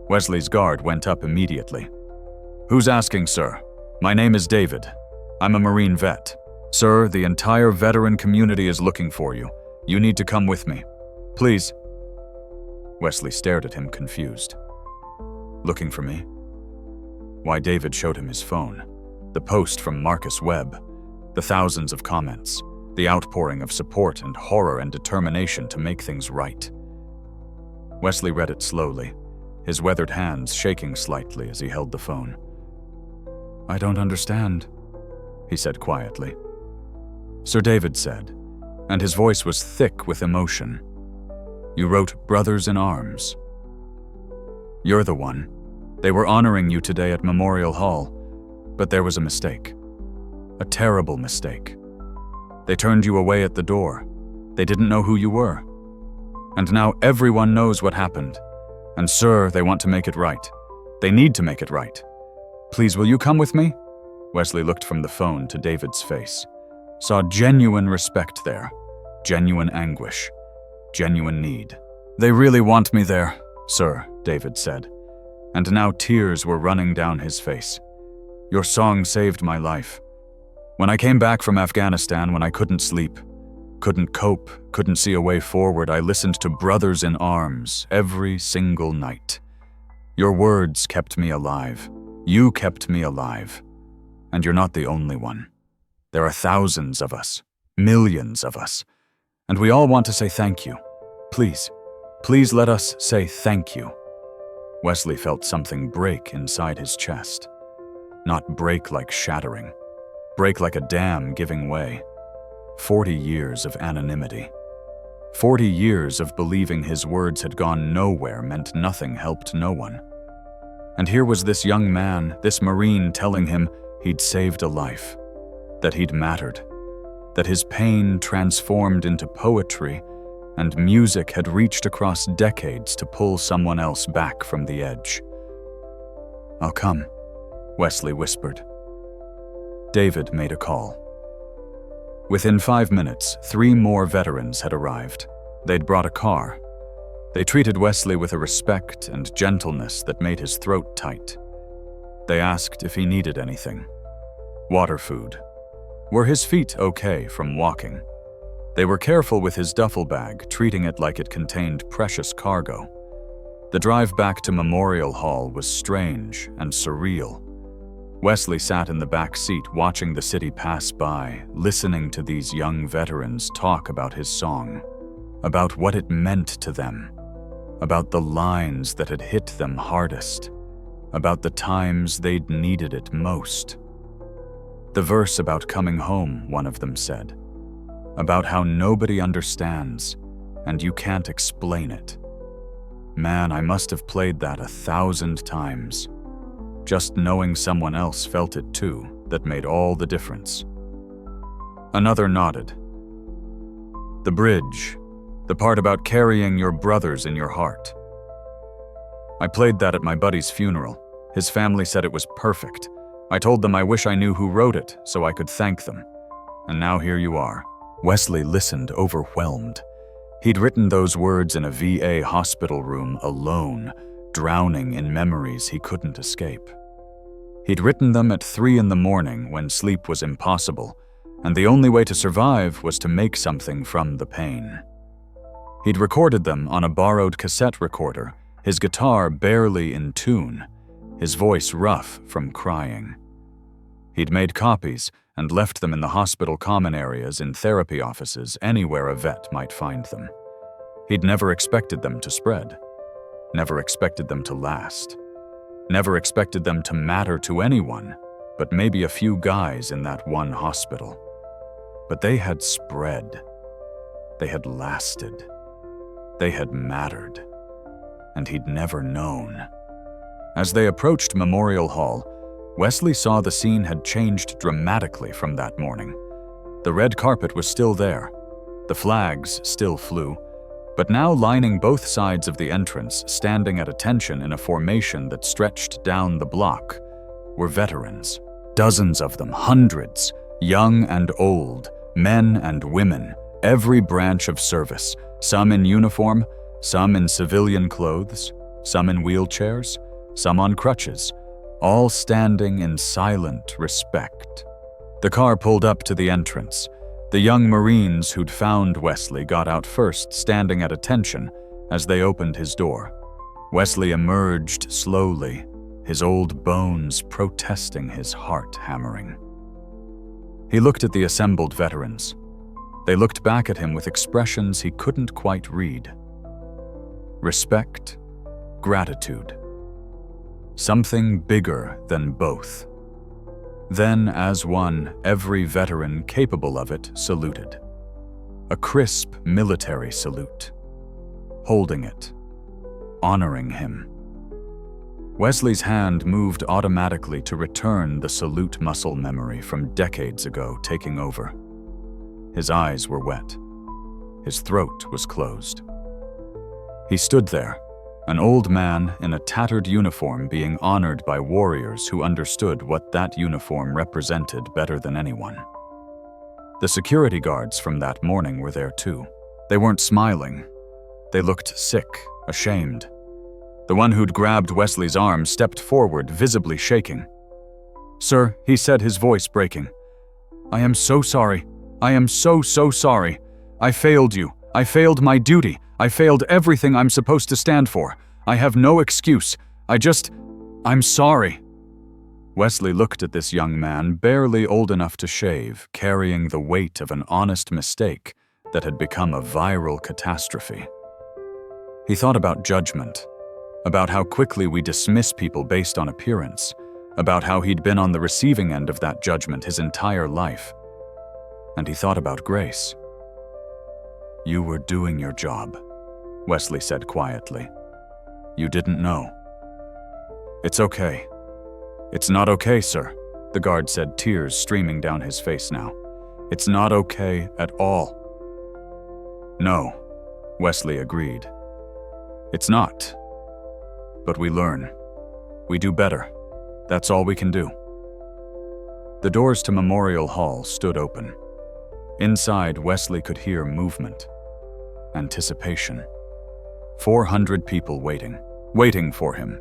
Wesley's guard went up immediately. "Who's asking, sir? My name is David. I'm a Marine vet. Sir, the entire veteran community is looking for you. You need to come with me. Please." Wesley stared at him, confused. "Looking for me?" Why, David showed him his phone. The post from Marcus Webb, the thousands of comments, the outpouring of support and horror and determination to make things right. Wesley read it slowly, his weathered hands shaking slightly as he held the phone. "I don't understand," he said quietly. Sir David said, and his voice was thick with emotion. "You wrote Brothers in Arms. You're the one. They were honoring you today at Memorial Hall, but there was a mistake. A terrible mistake. They turned you away at the door. They didn't know who you were. And now everyone knows what happened. And sir, they want to make it right. They need to make it right. Please, will you come with me?" Wesley looked from the phone to David's face, saw genuine respect there, genuine anguish, genuine need. "They really want me there, sir," David said, and now tears were running down his face. "Your song saved my life. When I came back from Afghanistan, when I couldn't sleep, couldn't cope, couldn't see a way forward, I listened to Brothers in Arms every single night. Your words kept me alive. You kept me alive. And you're not the only one. There are thousands of us, millions of us, and we all want to say thank you. Please, please let us say thank you." Wesley felt something break inside his chest. Not break like shattering, break like a dam giving way. 40 years of anonymity. 40 years of believing his words had gone nowhere meant nothing helped no one. And here was this young man, this Marine, telling him he'd saved a life, that he'd mattered, that his pain transformed into poetry and music had reached across decades to pull someone else back from the edge. "I'll come," Wesley whispered. David made a call. Within 5 minutes, 3 more veterans had arrived. They'd brought a car. They treated Wesley with a respect and gentleness that made his throat tight. They asked if he needed anything. Water, food. Were his feet okay from walking? They were careful with his duffel bag, treating it like it contained precious cargo. The drive back to Memorial Hall was strange and surreal. Wesley sat in the back seat watching the city pass by, listening to these young veterans talk about his song, about what it meant to them, about the lines that had hit them hardest, about the times they'd needed it most. The verse about coming home, one of them said, about how nobody understands and you can't explain it. Man, I must have played that 1,000 times. Just knowing someone else felt it too, that made all the difference. Another nodded. The bridge, the part about carrying your brothers in your heart. I played that at my buddy's funeral. His family said it was perfect. I told them I wish I knew who wrote it so I could thank them. And now here you are. Wesley listened, overwhelmed. He'd written those words in a VA hospital room alone, drowning in memories he couldn't escape. He'd written them at 3 a.m. when sleep was impossible, and the only way to survive was to make something from the pain. He'd recorded them on a borrowed cassette recorder, his guitar barely in tune, his voice rough from crying. He'd made copies and left them in the hospital common areas, in therapy offices, anywhere a vet might find them. He'd never expected them to spread, never expected them to last, never expected them to matter to anyone but maybe a few guys in that one hospital. But they had spread. They had lasted. They had mattered. And he'd never known. As they approached Memorial Hall, Wesley saw the scene had changed dramatically from that morning. The red carpet was still there. The flags still flew. But now lining both sides of the entrance, standing at attention in a formation that stretched down the block, were veterans. Dozens of them, hundreds, young and old, men and women, every branch of service, some in uniform, some in civilian clothes, some in wheelchairs, some on crutches, all standing in silent respect. The car pulled up to the entrance. The young Marines who'd found Wesley got out first, standing at attention as they opened his door. Wesley emerged slowly, his old bones protesting his heart hammering. He looked at the assembled veterans. They looked back at him with expressions he couldn't quite read. Respect, gratitude. Something bigger than both. Then, as one, every veteran capable of it saluted. A crisp military salute. Holding it. Honoring him. Wesley's hand moved automatically to return the salute muscle memory from decades ago taking over. His eyes were wet. His throat was closed. He stood there, an old man in a tattered uniform being honored by warriors who understood what that uniform represented better than anyone. The security guards from that morning were there too. They weren't smiling. They looked sick, ashamed. The one who'd grabbed Wesley's arm stepped forward, visibly shaking. "Sir," he said, his voice breaking, "I am so sorry. I am so sorry. I failed you. I failed my duty. I failed everything I'm supposed to stand for. I have no excuse. I'm sorry." Wesley looked at this young man, barely old enough to shave, carrying the weight of an honest mistake that had become a viral catastrophe. He thought about judgment, about how quickly we dismiss people based on appearance, about how he'd been on the receiving end of that judgment his entire life. And he thought about grace. "You were doing your job," Wesley said quietly. "You didn't know." "It's okay." "It's not okay, sir," the guard said, tears streaming down his face now. "It's not okay at all." "No," Wesley agreed. "It's not. But we learn. We do better. That's all we can do." The doors to Memorial Hall stood open. Inside, Wesley could hear movement. Anticipation. 400 people waiting for him.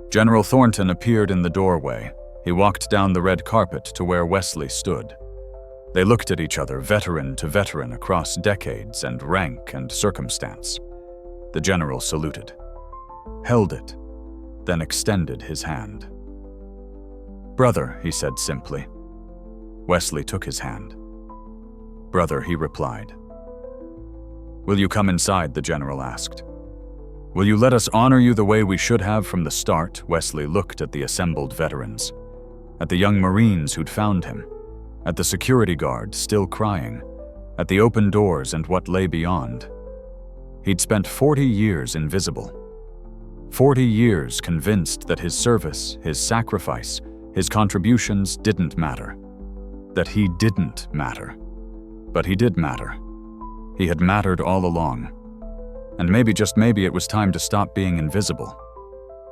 General Thornton appeared in the doorway. He walked down the red carpet to where Wesley stood. They looked at each other, veteran to veteran, across decades and rank and circumstance. The general saluted, held it, then extended his hand. "Brother," he said simply. Wesley took his hand. "Brother," he replied. "Will you come inside?" the general asked. "Will you let us honor you the way we should have from the start?" Wesley looked at the assembled veterans, at the young Marines who'd found him, at the security guard still crying, at the open doors and what lay beyond. He'd spent 40 years invisible. 40 years convinced that his service, his sacrifice, his contributions didn't matter. That he didn't matter. But he did matter. He had mattered all along. And maybe, just maybe, it was time to stop being invisible.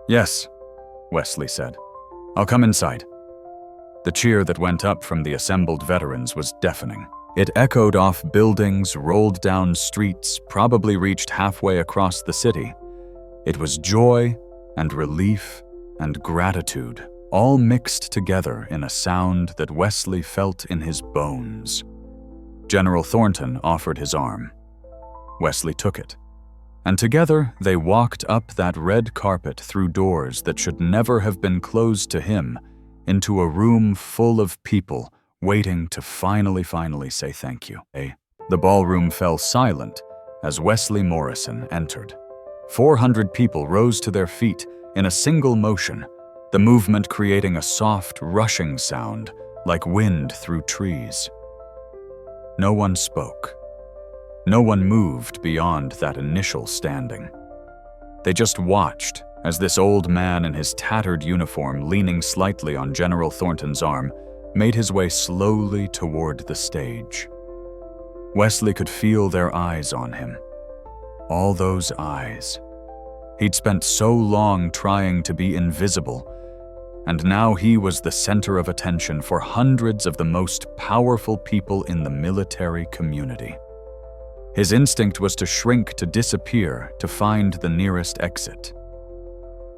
"Yes," Wesley said. "I'll come inside." The cheer that went up from the assembled veterans was deafening. It echoed off buildings, rolled down streets, probably reached halfway across the city. It was joy and relief and gratitude, all mixed together in a sound that Wesley felt in his bones. General Thornton offered his arm. Wesley took it. And together they walked up that red carpet through doors that should never have been closed to him, into a room full of people waiting to finally say thank you. The ballroom fell silent as Wesley Morrison entered. 400 people rose to their feet in a single motion, the movement creating a soft, rushing sound like wind through trees. No one spoke. No one moved beyond that initial standing. They just watched as this old man in his tattered uniform, leaning slightly on General Thornton's arm, made his way slowly toward the stage. Wesley could feel their eyes on him. All those eyes. He'd spent so long trying to be invisible, and now he was the center of attention for hundreds of the most powerful people in the military community. His instinct was to shrink, to disappear, to find the nearest exit.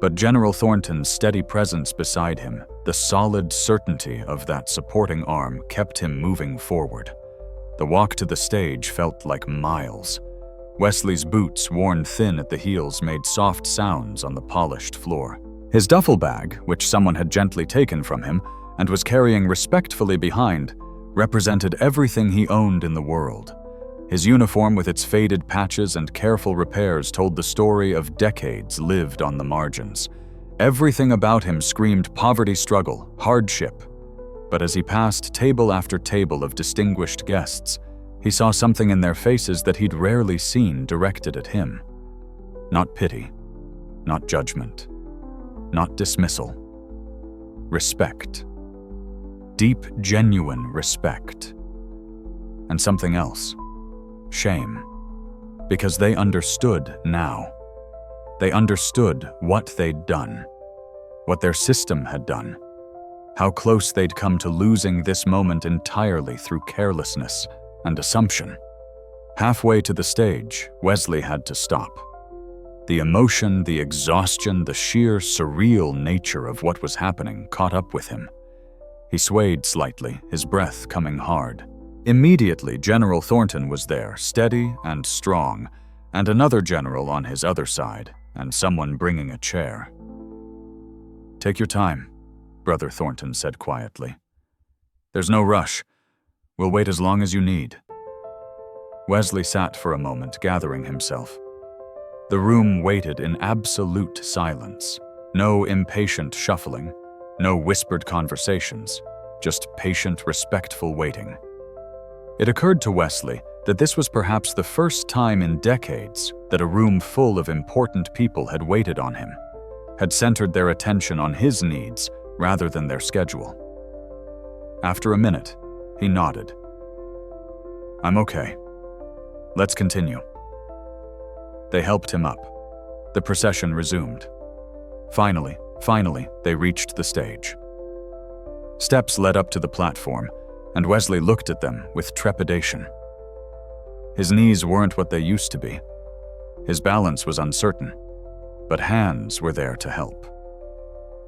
But General Thornton's steady presence beside him, the solid certainty of that supporting arm, kept him moving forward. The walk to the stage felt like miles. Wesley's boots, worn thin at the heels, made soft sounds on the polished floor. His duffel bag, which someone had gently taken from him and was carrying respectfully behind, represented everything he owned in the world. His uniform with its faded patches and careful repairs told the story of decades lived on the margins. Everything about him screamed poverty struggle, hardship. But as he passed table after table of distinguished guests, he saw something in their faces that he'd rarely seen directed at him. Not pity, not judgment, not dismissal. Respect. Deep, genuine respect. And something else. Shame. Because they understood now. They understood what they'd done. What their system had done. How close they'd come to losing this moment entirely through carelessness and assumption. Halfway to the stage, Wesley had to stop. The emotion, the exhaustion, the sheer surreal nature of what was happening caught up with him. He swayed slightly, his breath coming hard. Immediately, General Thornton was there, steady and strong, and another general on his other side, and someone bringing a chair. "Take your time," Brother Thornton said quietly. "There's no rush. We'll wait as long as you need." Wesley sat for a moment, gathering himself. The room waited in absolute silence. No impatient shuffling, no whispered conversations, just patient, respectful waiting. It occurred to Wesley that this was perhaps the first time in decades that a room full of important people had waited on him, had centered their attention on his needs rather than their schedule. After a minute, he nodded. "I'm okay. Let's continue." They helped him up. The procession resumed. Finally, they reached the stage. Steps led up to the platform, and Wesley looked at them with trepidation. His knees weren't what they used to be. His balance was uncertain, but hands were there to help.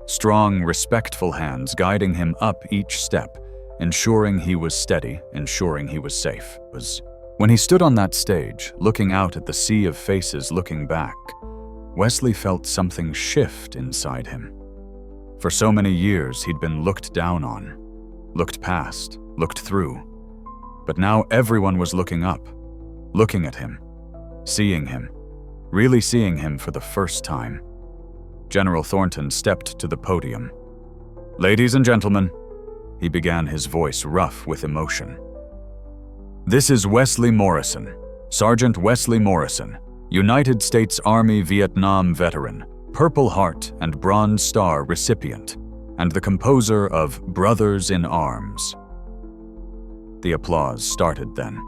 Strong, respectful hands guiding him up each step, ensuring he was steady, ensuring he was safe. When he stood on that stage, looking out at the sea of faces looking back, Wesley felt something shift inside him. For so many years, he'd been looked down on, looked past, looked through. But now everyone was looking up, looking at him, seeing him, really seeing him for the first time. General Thornton stepped to the podium. "Ladies and gentlemen," he began, his voice rough with emotion. "This is Wesley Morrison, Sergeant Wesley Morrison, United States Army Vietnam veteran, Purple Heart and Bronze Star recipient, and the composer of Brothers in Arms." The applause started then.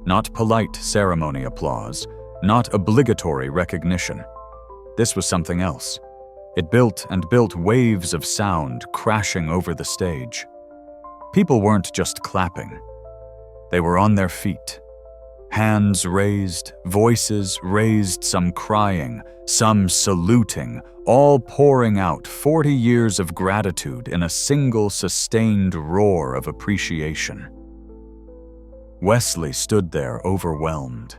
Not polite ceremony applause, not obligatory recognition. This was something else. It built and built waves of sound crashing over the stage. People weren't just clapping. They were on their feet. Hands raised, voices raised, some crying, some saluting, all pouring out 40 years of gratitude in a single sustained roar of appreciation. Wesley stood there overwhelmed.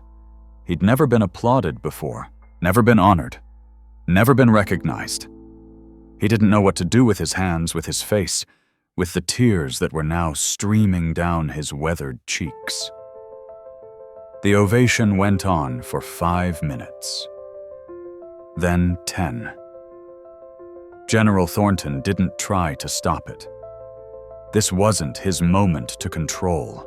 He'd never been applauded before, never been honored, never been recognized. He didn't know what to do with his hands, with his face, with the tears that were now streaming down his weathered cheeks. The ovation went on for 5 minutes. Then 10. General Thornton didn't try to stop it. This wasn't his moment to control.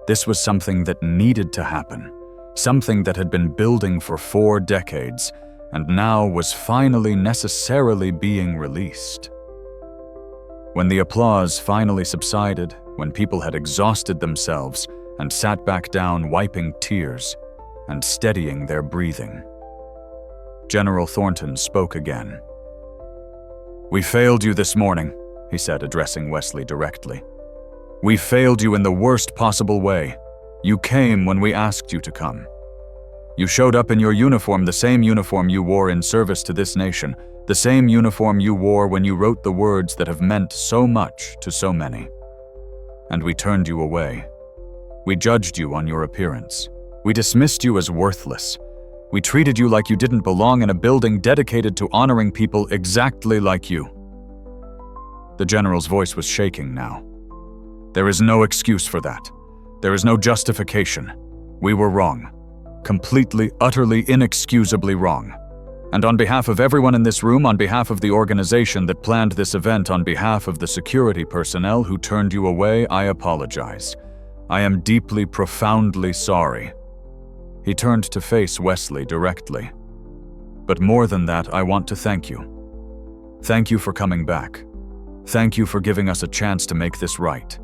This was something that needed to happen, something that had been building for 4 decades and now was finally necessarily being released. When the applause finally subsided, when people had exhausted themselves and sat back down wiping tears and steadying their breathing, General Thornton spoke again. "We failed you this morning," he said, addressing Wesley directly. "We failed you in the worst possible way. You came when we asked you to come. You showed up in your uniform, the same uniform you wore in service to this nation, the same uniform you wore when you wrote the words that have meant so much to so many. And we turned you away. We judged you on your appearance. We dismissed you as worthless. We treated you like you didn't belong in a building dedicated to honoring people exactly like you." The general's voice was shaking now. "There is no excuse for that. There is no justification. We were wrong. Completely, utterly, inexcusably wrong. And on behalf of everyone in this room, on behalf of the organization that planned this event, on behalf of the security personnel who turned you away, I apologize. I am deeply, profoundly sorry." He turned to face Wesley directly. "But more than that, I want to thank you. Thank you for coming back. Thank you for giving us a chance to make this right.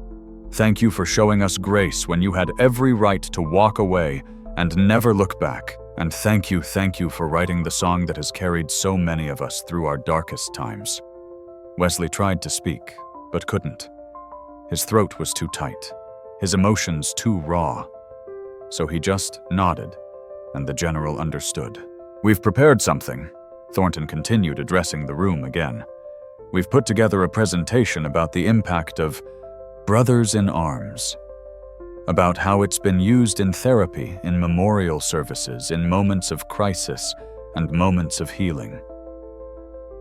Thank you for showing us grace when you had every right to walk away and never look back. And thank you for writing the song that has carried so many of us through our darkest times." Wesley tried to speak, but couldn't. His throat was too tight, his emotions too raw. So he just nodded, and the general understood. "We've prepared something," Thornton continued, addressing the room again. "We've put together a presentation about the impact of Brothers in Arms, about how it's been used in therapy, in memorial services, in moments of crisis and moments of healing.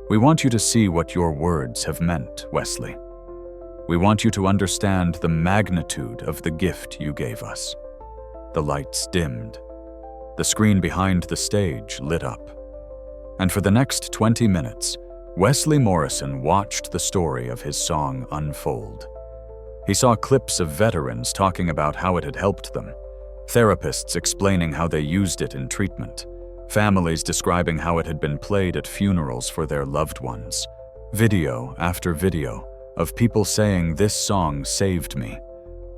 We want you to see what your words have meant, Wesley. We want you to understand the magnitude of the gift you gave us." The lights dimmed. The screen behind the stage lit up. And for the next 20 minutes, Wesley Morrison watched the story of his song unfold. He saw clips of veterans talking about how it had helped them, therapists explaining how they used it in treatment, families describing how it had been played at funerals for their loved ones, video after video of people saying, "This song saved me,"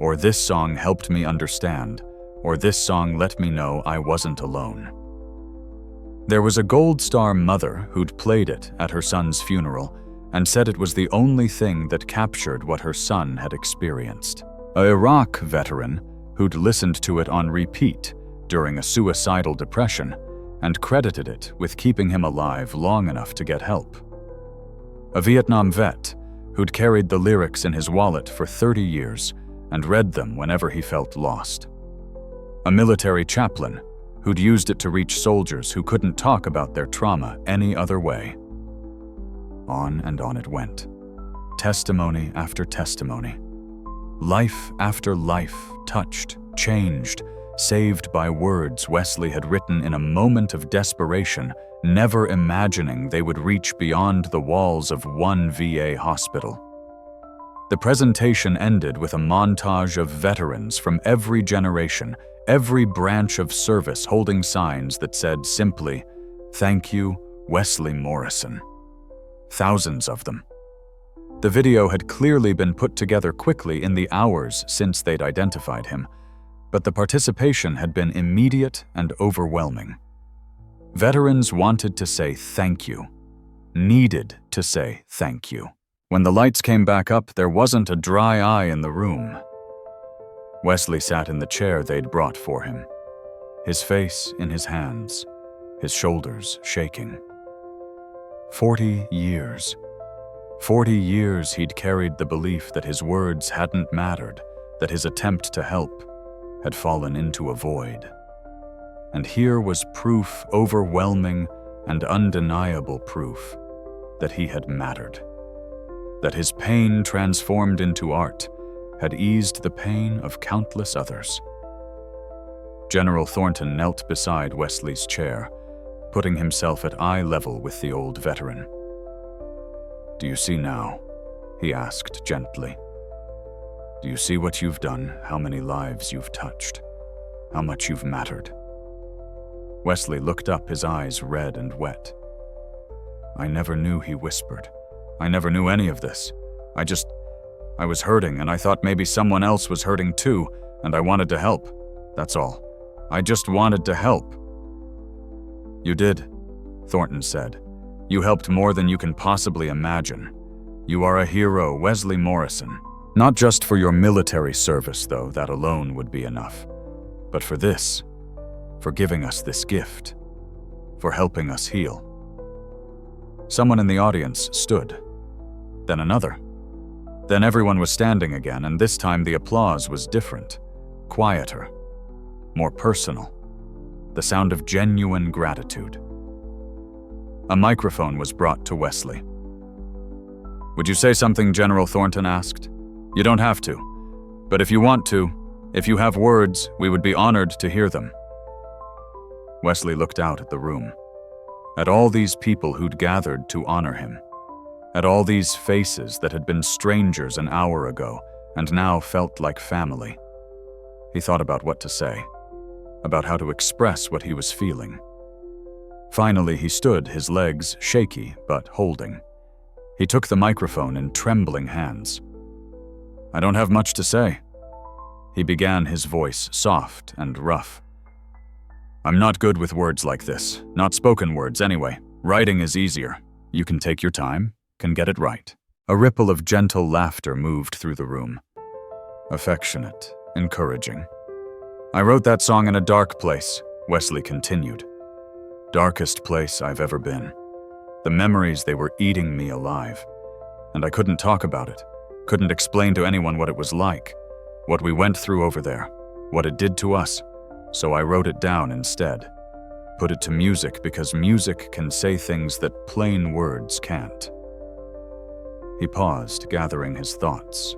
or "This song helped me understand," or "This song let me know I wasn't alone." There was a Gold Star mother who'd played it at her son's funeral and said it was the only thing that captured what her son had experienced. An Iraq veteran who'd listened to it on repeat during a suicidal depression and credited it with keeping him alive long enough to get help. A Vietnam vet who'd carried the lyrics in his wallet for 30 years and read them whenever he felt lost. A military chaplain who'd used it to reach soldiers who couldn't talk about their trauma any other way. On and on it went. Testimony after testimony. Life after life touched, changed, saved by words Wesley had written in a moment of desperation, never imagining they would reach beyond the walls of one VA hospital. The presentation ended with a montage of veterans from every generation, every branch of service holding signs that said simply, "Thank you, Wesley Morrison." Thousands of them. The video had clearly been put together quickly in the hours since they'd identified him, but the participation had been immediate and overwhelming. Veterans wanted to say thank you, needed to say thank you. When the lights came back up, there wasn't a dry eye in the room. Wesley sat in the chair they'd brought for him, his face in his hands, his shoulders shaking. 40 years. 40 years he'd carried the belief that his words hadn't mattered, that his attempt to help had fallen into a void. And here was proof, overwhelming and undeniable proof, that he had mattered. that his pain transformed into art had eased the pain of countless others. General Thornton knelt beside Wesley's chair, putting himself at eye level with the old veteran. "Do you see now?" he asked gently. "Do you see what you've done, how many lives you've touched, how much you've mattered?" Wesley looked up, his eyes red and wet. "I never knew," he whispered. "I never knew any of this. I was hurting, and I thought maybe someone else was hurting too, and I wanted to help. That's all. I just wanted to help." "You did," Thornton said. "You helped more than you can possibly imagine. You are a hero, Wesley Morrison. Not just for your military service, though, that alone would be enough, but for this, for giving us this gift, for helping us heal." Someone in the audience stood, then another. Then everyone was standing again, and this time the applause was different, quieter, more personal, the sound of genuine gratitude. A microphone was brought to Wesley. "Would you say something?" General Thornton asked. "You don't have to, but if you want to, if you have words, we would be honored to hear them." Wesley looked out at the room, at all these people who'd gathered to honor him, at all these faces that had been strangers an hour ago and now felt like family. He thought about what to say, about how to express what he was feeling. Finally, he stood, his legs shaky but holding. He took the microphone in trembling hands. "I don't have much to say," he began, his voice soft and rough. "I'm not good with words like this, not spoken words anyway. Writing is easier. You can take your time, can get it right." A ripple of gentle laughter moved through the room. Affectionate, encouraging. "I wrote that song in a dark place," Wesley continued. "Darkest place I've ever been. The memories, they were eating me alive. And I couldn't talk about it, couldn't explain to anyone what it was like, what we went through over there, what it did to us. So I wrote it down instead, put it to music because music can say things that plain words can't." He paused, gathering his thoughts.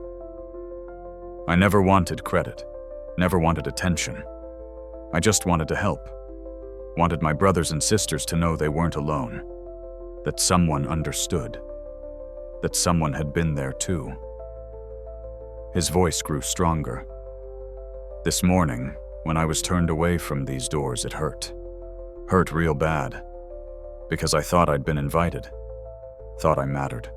"I never wanted credit, never wanted attention. I just wanted to help. Wanted my brothers and sisters to know they weren't alone, that someone understood, that someone had been there too." His voice grew stronger. "This morning, when I was turned away from these doors, it hurt. Hurt real bad. Because I thought I'd been invited. Thought I mattered.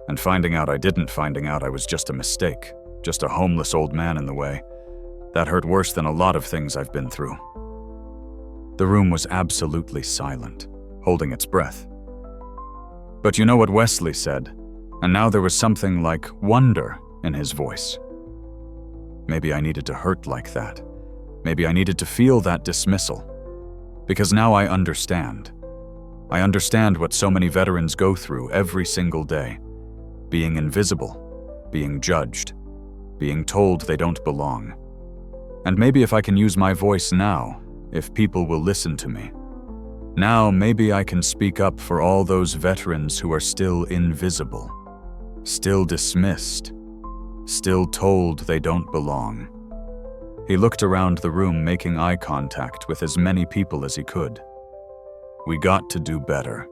And finding out I didn't, finding out I was just a mistake, just a homeless old man in the way, that hurt worse than a lot of things I've been through." The room was absolutely silent, holding its breath. "But you know what Wesley said?" And now there was something like wonder in his voice. "Maybe I needed to hurt like that. Maybe I needed to feel that dismissal. Because now I understand. I understand what so many veterans go through every single day. Being invisible, being judged, being told they don't belong. And maybe if I can use my voice now, if people will listen to me, now maybe I can speak up for all those veterans who are still invisible, still dismissed, still told they don't belong." He looked around the room, making eye contact with as many people as he could. "We got to do better.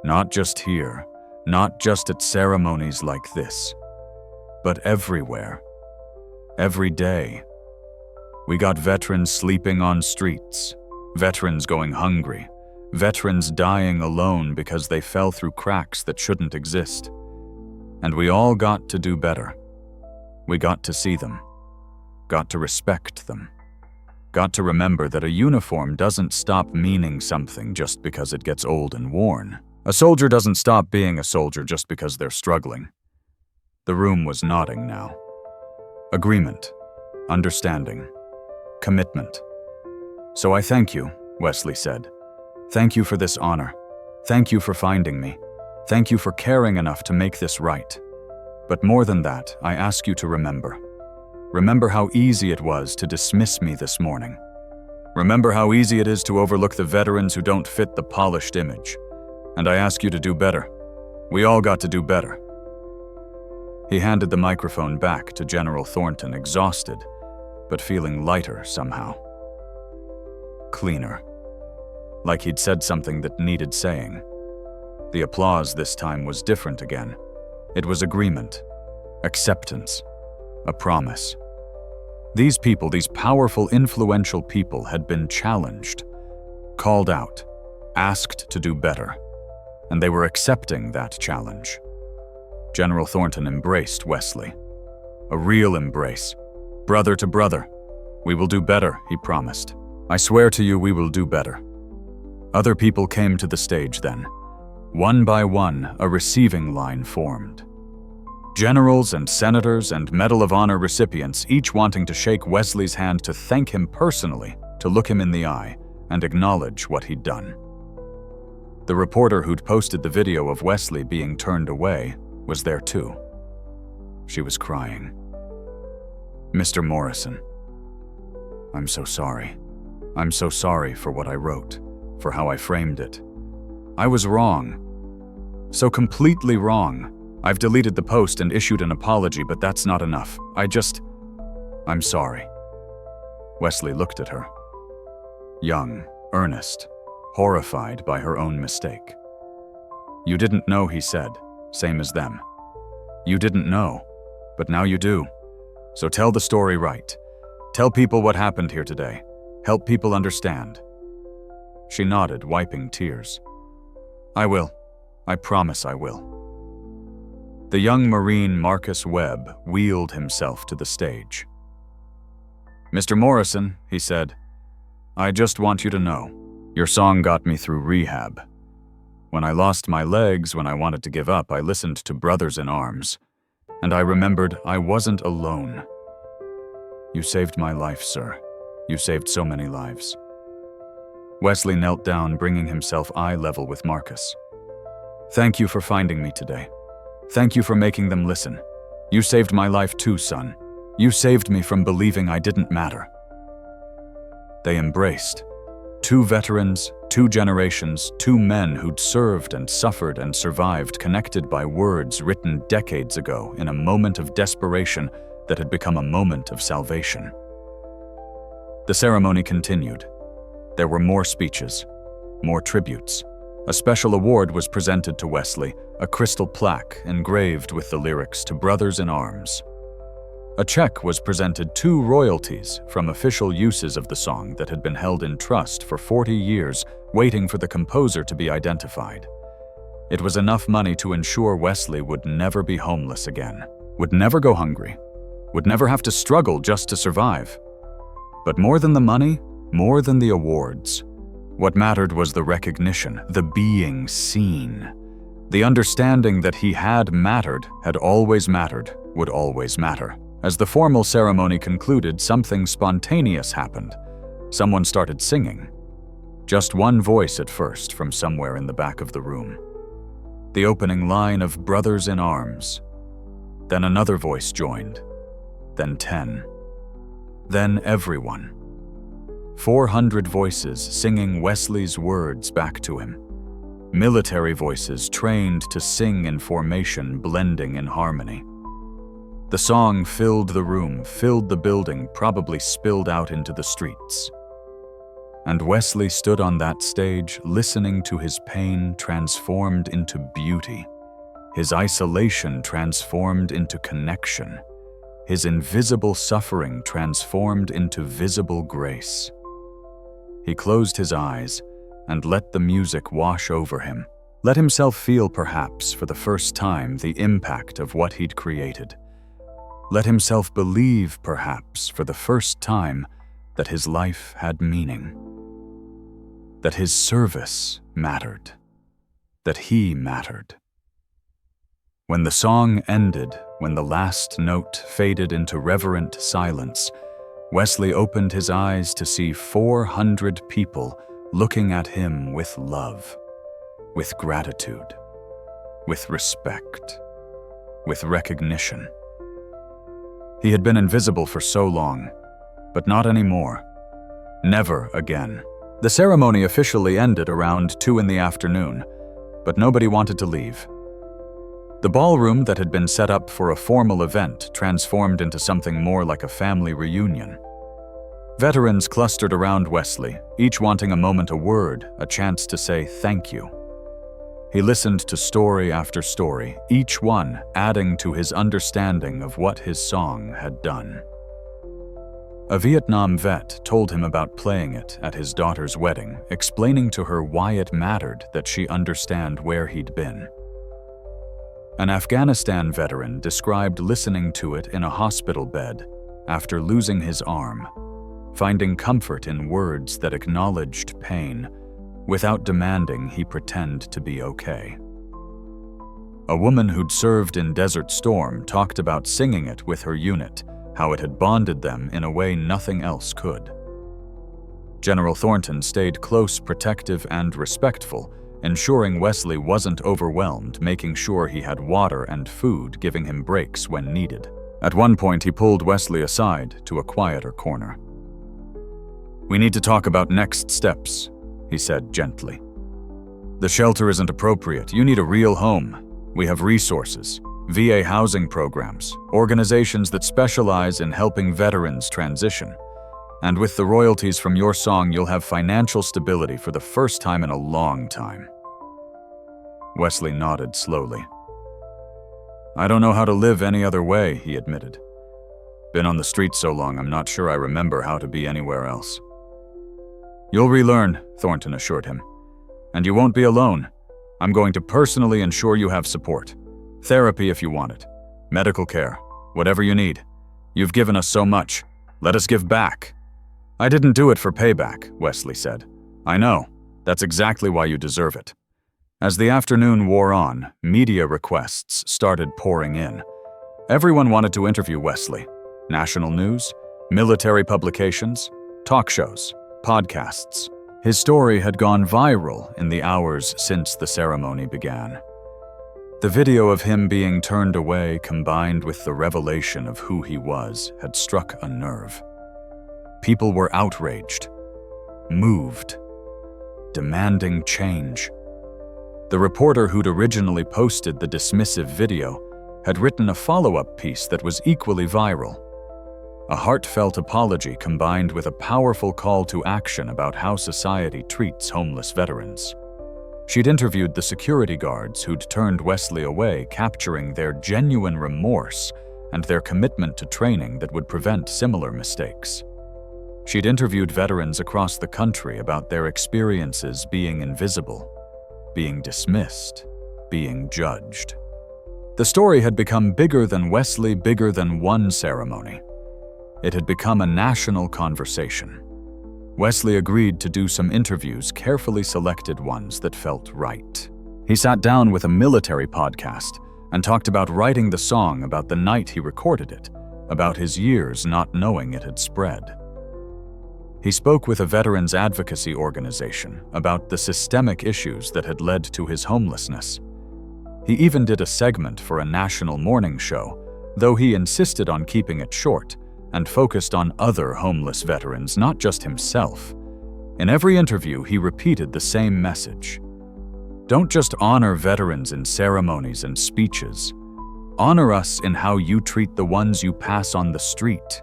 Not just here, not just at ceremonies like this, but everywhere. Every day. We got veterans sleeping on streets, veterans going hungry, veterans dying alone because they fell through cracks that shouldn't exist. And we all got to do better. We got to see them, got to respect them, got to remember that a uniform doesn't stop meaning something just because it gets old and worn. A soldier doesn't stop being a soldier just because they're struggling." The room was nodding now. Agreement, understanding, commitment. "So I thank you," Wesley said. "Thank you for this honor. Thank you for finding me. Thank you for caring enough to make this right. But more than that, I ask you to remember. Remember how easy it was to dismiss me this morning. Remember how easy it is to overlook the veterans who don't fit the polished image. And I ask you to do better. We all got to do better. He handed the microphone back to General Thornton, exhausted, but feeling lighter somehow. Cleaner. Like he'd said something that needed saying. The applause this time was different again. It was agreement, acceptance, a promise. These people, these powerful, influential people, had been challenged, called out, asked to do better, and they were accepting that challenge. General Thornton embraced Wesley. A real embrace. Brother to brother. We will do better, he promised. I swear to you we will do better. Other people came to the stage then. One by one, a receiving line formed. Generals and senators and Medal of Honor recipients, each wanting to shake Wesley's hand to thank him personally, to look him in the eye and acknowledge what he'd done. The reporter who'd posted the video of Wesley being turned away was there too. She was crying. Mr. Morrison, I'm so sorry. I'm so sorry for what I wrote, for how I framed it. I was wrong. So completely wrong. I've deleted the post and issued an apology, but that's not enough. I'm sorry. Wesley looked at her. Young, earnest, horrified by her own mistake. You didn't know, he said, same as them. You didn't know, but now you do. So tell the story right. Tell people what happened here today. Help people understand. She nodded, wiping tears. I will. I promise I will. The young Marine Marcus Webb wheeled himself to the stage. Mr. Morrison, he said, I just want you to know, your song got me through rehab. When I lost my legs, when I wanted to give up, I listened to Brothers in Arms, and I remembered I wasn't alone. You saved my life, sir. You saved so many lives. Wesley knelt down, bringing himself eye level with Marcus. Thank you for finding me today. Thank you for making them listen. You saved my life too, son. You saved me from believing I didn't matter. They embraced. Two veterans, two generations, two men who'd served and suffered and survived, connected by words written decades ago in a moment of desperation that had become a moment of salvation. The ceremony continued. There were more speeches, more tributes. A special award was presented to Wesley, a crystal plaque engraved with the lyrics to Brothers in Arms. A check was presented to royalties from official uses of the song that had been held in trust for 40 years, waiting for the composer to be identified. It was enough money to ensure Wesley would never be homeless again, would never go hungry, would never have to struggle just to survive. But more than the money, more than the awards, what mattered was the recognition, the being seen. The understanding that he had mattered, had always mattered, would always matter. As the formal ceremony concluded, something spontaneous happened. Someone started singing. Just one voice at first from somewhere in the back of the room. The opening line of Brothers in Arms. Then another voice joined. Then 10. Then everyone. 400 voices singing Wesley's words back to him. Military voices trained to sing in formation, blending in harmony. The song filled the room, filled the building, probably spilled out into the streets. And Wesley stood on that stage, listening to his pain transformed into beauty, his isolation transformed into connection, his invisible suffering transformed into visible grace. He closed his eyes and let the music wash over him, let himself feel perhaps for the first time the impact of what he'd created. Let himself believe perhaps for the first time that his life had meaning, that his service mattered, that he mattered. When the song ended, when the last note faded into reverent silence, Wesley opened his eyes to see 400 people looking at him with love, with gratitude, with respect, with recognition. He had been invisible for so long, but not anymore. Never again. The ceremony officially ended around 2 in the afternoon, but nobody wanted to leave. The ballroom that had been set up for a formal event transformed into something more like a family reunion. Veterans clustered around Wesley, each wanting a moment, a word, a chance to say thank you. He listened to story after story, each one adding to his understanding of what his song had done. A Vietnam vet told him about playing it at his daughter's wedding, explaining to her why it mattered that she understand where he'd been. An Afghanistan veteran described listening to it in a hospital bed after losing his arm, finding comfort in words that acknowledged pain without demanding he pretend to be okay. A woman who'd served in Desert Storm talked about singing it with her unit, how it had bonded them in a way nothing else could. General Thornton stayed close, protective, and respectful, ensuring Wesley wasn't overwhelmed, making sure he had water and food, giving him breaks when needed. At one point, he pulled Wesley aside to a quieter corner. "We need to talk about next steps," he said gently. "The shelter isn't appropriate. You need a real home. We have resources, VA housing programs, organizations that specialize in helping veterans transition. And with the royalties from your song, you'll have financial stability for the first time in a long time." Wesley nodded slowly. "I don't know how to live any other way," he admitted. "Been on the streets so long, I'm not sure I remember how to be anywhere else." "You'll relearn," Thornton assured him. "And you won't be alone. I'm going to personally ensure you have support. Therapy if you want it. Medical care. Whatever you need. You've given us so much. Let us give back." "I didn't do it for payback," Wesley said. "I know. That's exactly why you deserve it." As the afternoon wore on, media requests started pouring in. Everyone wanted to interview Wesley. National news, military publications, talk shows, podcasts. His story had gone viral in the hours since the ceremony began. The video of him being turned away, combined with the revelation of who he was, had struck a nerve. People were outraged, moved, demanding change. The reporter who'd originally posted the dismissive video had written a follow-up piece that was equally viral. A heartfelt apology combined with a powerful call to action about how society treats homeless veterans. She'd interviewed the security guards who'd turned Wesley away, capturing their genuine remorse and their commitment to training that would prevent similar mistakes. She'd interviewed veterans across the country about their experiences being invisible, being dismissed, being judged. The story had become bigger than Wesley, bigger than one ceremony. It had become a national conversation. Wesley agreed to do some interviews, carefully selected ones that felt right. He sat down with a military podcast and talked about writing the song, about the night he recorded it, about his years not knowing it had spread. He spoke with a veterans advocacy organization about the systemic issues that had led to his homelessness. He even did a segment for a national morning show, though he insisted on keeping it short and focused on other homeless veterans, not just himself. In every interview, he repeated the same message. Don't just honor veterans in ceremonies and speeches. Honor us in how you treat the ones you pass on the street,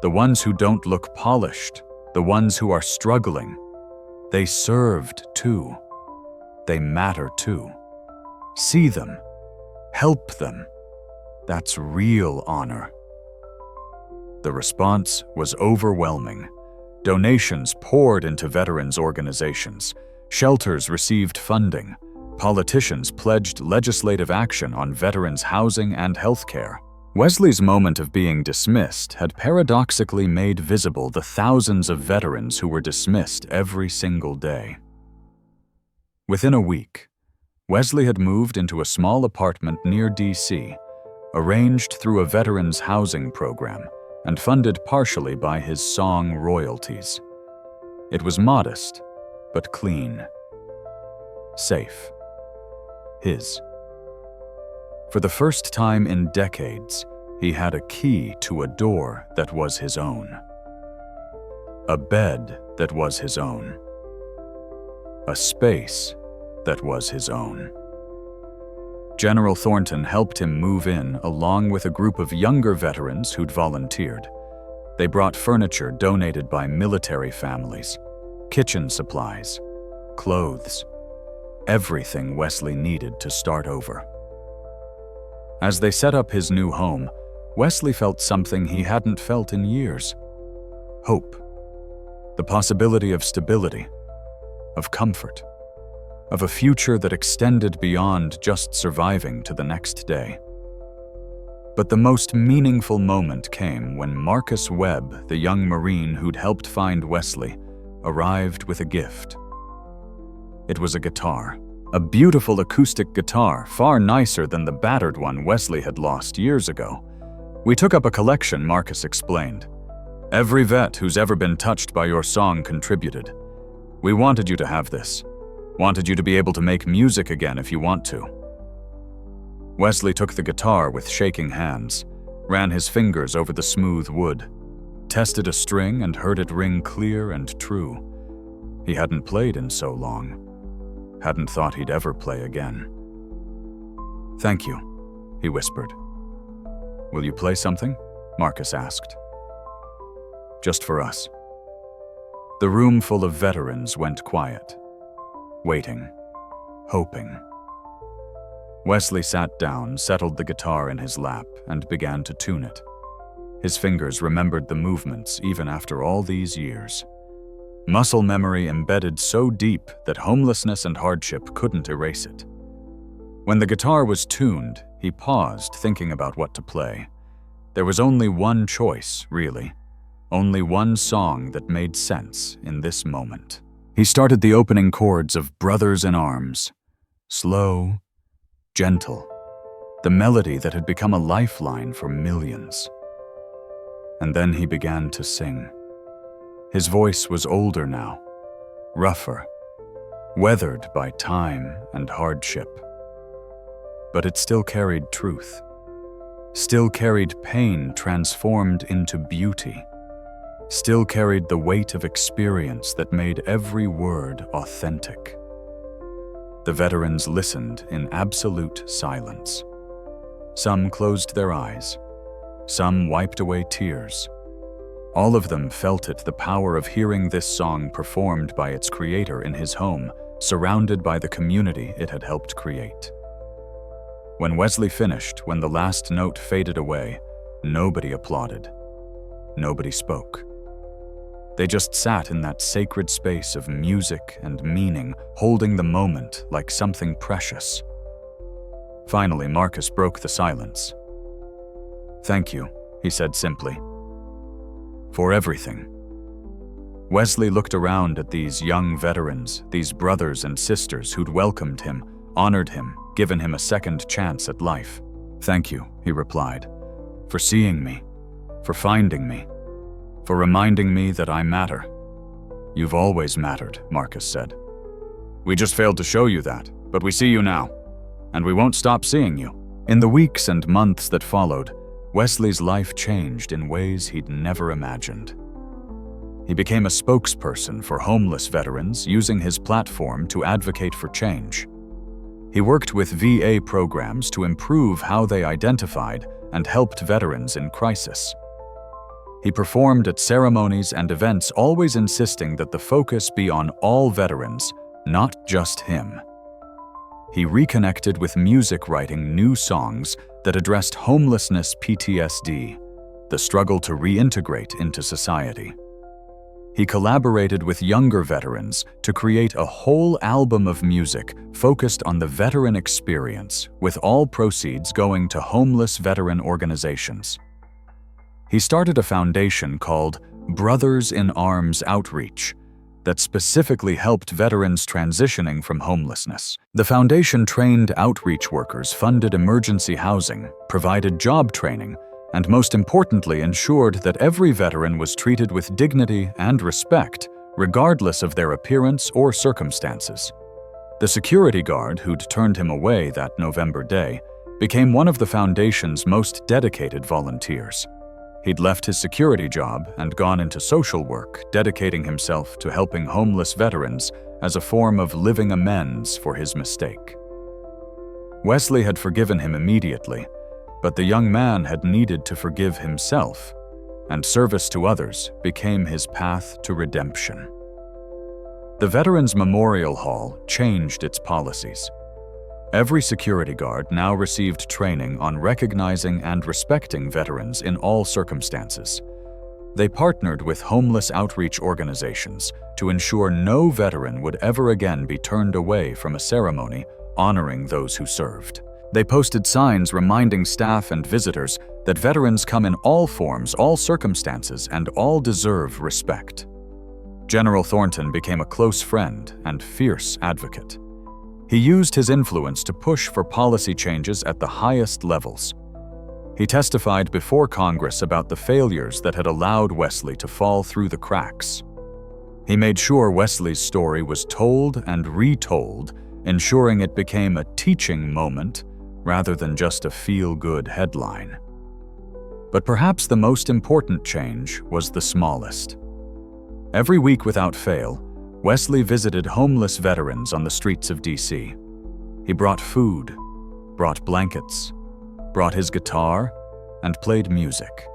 the ones who don't look polished, the ones who are struggling. They served too. They matter too. See them. Help them. That's real honor. The response was overwhelming. Donations poured into veterans organizations. Shelters received funding. Politicians pledged legislative action on veterans' housing and health care. Wesley's moment of being dismissed had paradoxically made visible the thousands of veterans who were dismissed every single day. Within a week, Wesley had moved into a small apartment near D.C., arranged through a veterans' housing program and funded partially by his song royalties. It was modest, but clean. Safe. His. For the first time in decades, he had a key to a door that was his own. A bed that was his own. A space that was his own. General Thornton helped him move in along with a group of younger veterans who'd volunteered. They brought furniture donated by military families, kitchen supplies, clothes, everything Wesley needed to start over. As they set up his new home, Wesley felt something he hadn't felt in years: hope, the possibility of stability, of comfort, of a future that extended beyond just surviving to the next day. But the most meaningful moment came when Marcus Webb, the young Marine who'd helped find Wesley, arrived with a gift. It was a guitar, a beautiful acoustic guitar, far nicer than the battered one Wesley had lost years ago. "We took up a collection," Marcus explained. "Every vet who's ever been touched by your song contributed. We wanted you to have this. Wanted you to be able to make music again if you want to." Wesley took the guitar with shaking hands, ran his fingers over the smooth wood, tested a string and heard it ring clear and true. He hadn't played in so long. Hadn't thought he'd ever play again. "Thank you," he whispered. "Will you play something?" Marcus asked. "Just for us." The room full of veterans went quiet, waiting, hoping. Wesley sat down, settled the guitar in his lap, and began to tune it. His fingers remembered the movements even after all these years. Muscle memory embedded so deep that homelessness and hardship couldn't erase it. When the guitar was tuned, he paused, thinking about what to play. There was only one choice, really. Only one song that made sense in this moment. He started the opening chords of Brothers in Arms. Slow, gentle, the melody that had become a lifeline for millions. And then he began to sing. His voice was older now, rougher, weathered by time and hardship. But it still carried truth, still carried pain transformed into beauty, still carried the weight of experience that made every word authentic. The veterans listened in absolute silence. Some closed their eyes. Some wiped away tears. All of them felt it, the power of hearing this song performed by its creator in his home, surrounded by the community it had helped create. When Wesley finished, when the last note faded away, nobody applauded. Nobody spoke. They just sat in that sacred space of music and meaning, holding the moment like something precious. Finally, Marcus broke the silence. "Thank you," he said simply. "For everything." Wesley looked around at these young veterans, these brothers and sisters who'd welcomed him, honored him, given him a second chance at life. "Thank you," he replied, "for seeing me, for finding me, for reminding me that I matter." "You've always mattered," Marcus said. "We just failed to show you that, but we see you now, and we won't stop seeing you." In the weeks and months that followed, Wesley's life changed in ways he'd never imagined. He became a spokesperson for homeless veterans, using his platform to advocate for change. He worked with VA programs to improve how they identified and helped veterans in crisis. He performed at ceremonies and events, always insisting that the focus be on all veterans, not just him. He reconnected with music, writing new songs that addressed homelessness, PTSD, the struggle to reintegrate into society. He collaborated with younger veterans to create a whole album of music focused on the veteran experience, with all proceeds going to homeless veteran organizations. He started a foundation called Brothers in Arms Outreach that specifically helped veterans transitioning from homelessness. The foundation trained outreach workers, funded emergency housing, provided job training, and most importantly ensured that every veteran was treated with dignity and respect, regardless of their appearance or circumstances. The security guard who'd turned him away that November day became one of the foundation's most dedicated volunteers. He'd left his security job and gone into social work, dedicating himself to helping homeless veterans as a form of living amends for his mistake. Wesley had forgiven him immediately, but the young man had needed to forgive himself, and service to others became his path to redemption. The Veterans Memorial Hall changed its policies. Every security guard now received training on recognizing and respecting veterans in all circumstances. They partnered with homeless outreach organizations to ensure no veteran would ever again be turned away from a ceremony honoring those who served. They posted signs reminding staff and visitors that veterans come in all forms, all circumstances, and all deserve respect. General Thornton became a close friend and fierce advocate. He used his influence to push for policy changes at the highest levels. He testified before Congress about the failures that had allowed Wesley to fall through the cracks. He made sure Wesley's story was told and retold, ensuring it became a teaching moment rather than just a feel-good headline. But perhaps the most important change was the smallest. Every week without fail, Wesley visited homeless veterans on the streets of D.C. He brought food, brought blankets, brought his guitar, and played music.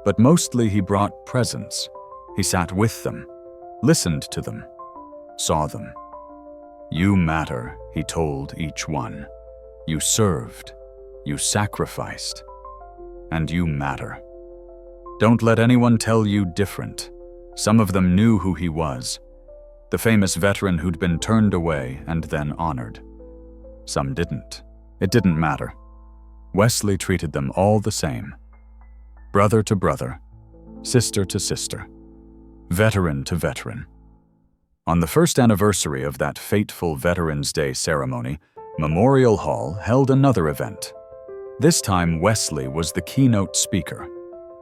But mostly he brought presence. He sat with them, listened to them, saw them. "You matter," he told each one. "You served, you sacrificed, and you matter. Don't let anyone tell you different." Some of them knew who he was, the famous veteran who'd been turned away and then honored. Some didn't. It didn't matter. Wesley treated them all the same. Brother to brother, sister to sister, veteran to veteran. On the first anniversary of that fateful Veterans Day ceremony, Memorial Hall held another event. This time Wesley was the keynote speaker.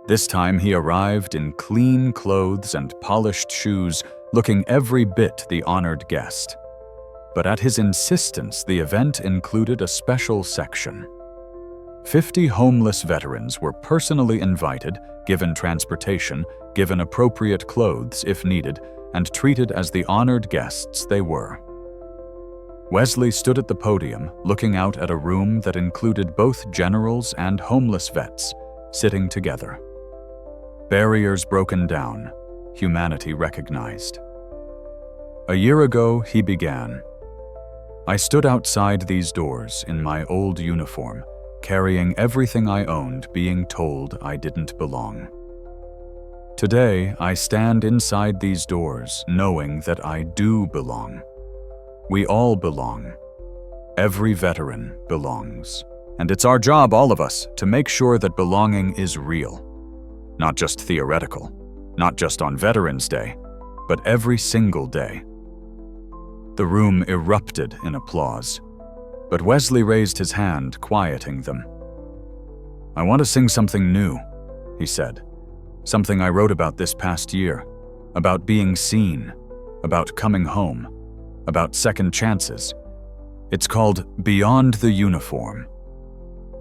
This time he arrived in clean clothes and polished shoes, looking every bit the honored guest. But at his insistence, the event included a special section. 50 homeless veterans were personally invited, given transportation, given appropriate clothes if needed, and treated as the honored guests they were. Wesley stood at the podium, looking out at a room that included both generals and homeless vets, sitting together. Barriers broken down, humanity recognized. A year ago, he began. "I stood outside these doors in my old uniform, carrying everything I owned, being told I didn't belong. Today, I stand inside these doors, knowing that I do belong. We all belong. Every veteran belongs. And it's our job, all of us, to make sure that belonging is real. Not just theoretical, not just on Veterans Day, but every single day." The room erupted in applause, but Wesley raised his hand, quieting them. "I want to sing something new," he said. "Something I wrote about this past year, about being seen, about coming home, about second chances. It's called Beyond the Uniform."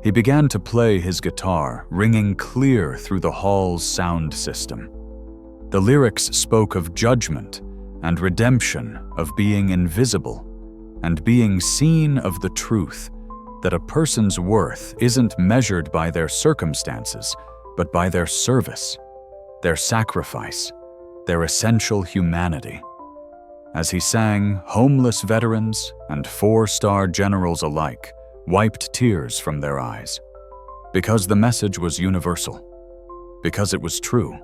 He began to play his guitar, ringing clear through the hall's sound system. The lyrics spoke of judgment and redemption, of being invisible, and being seen, of the truth that a person's worth isn't measured by their circumstances, but by their service, their sacrifice, their essential humanity. As he sang, homeless veterans and four-star generals alike wiped tears from their eyes, because the message was universal, because it was true,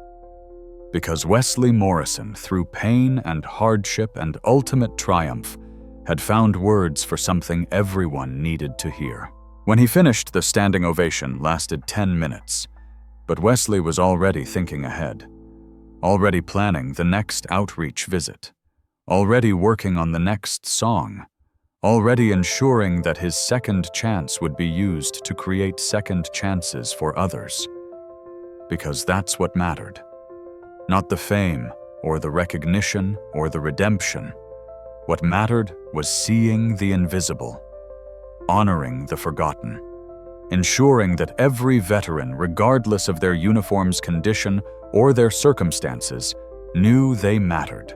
because Wesley Morrison, through pain and hardship and ultimate triumph, had found words for something everyone needed to hear. When he finished, the standing ovation lasted 10 minutes, but Wesley was already thinking ahead, already planning the next outreach visit, already working on the next song, already ensuring that his second chance would be used to create second chances for others. Because that's what mattered. Not the fame, or the recognition, or the redemption. What mattered was seeing the invisible, honoring the forgotten, ensuring that every veteran, regardless of their uniform's condition or their circumstances, knew they mattered.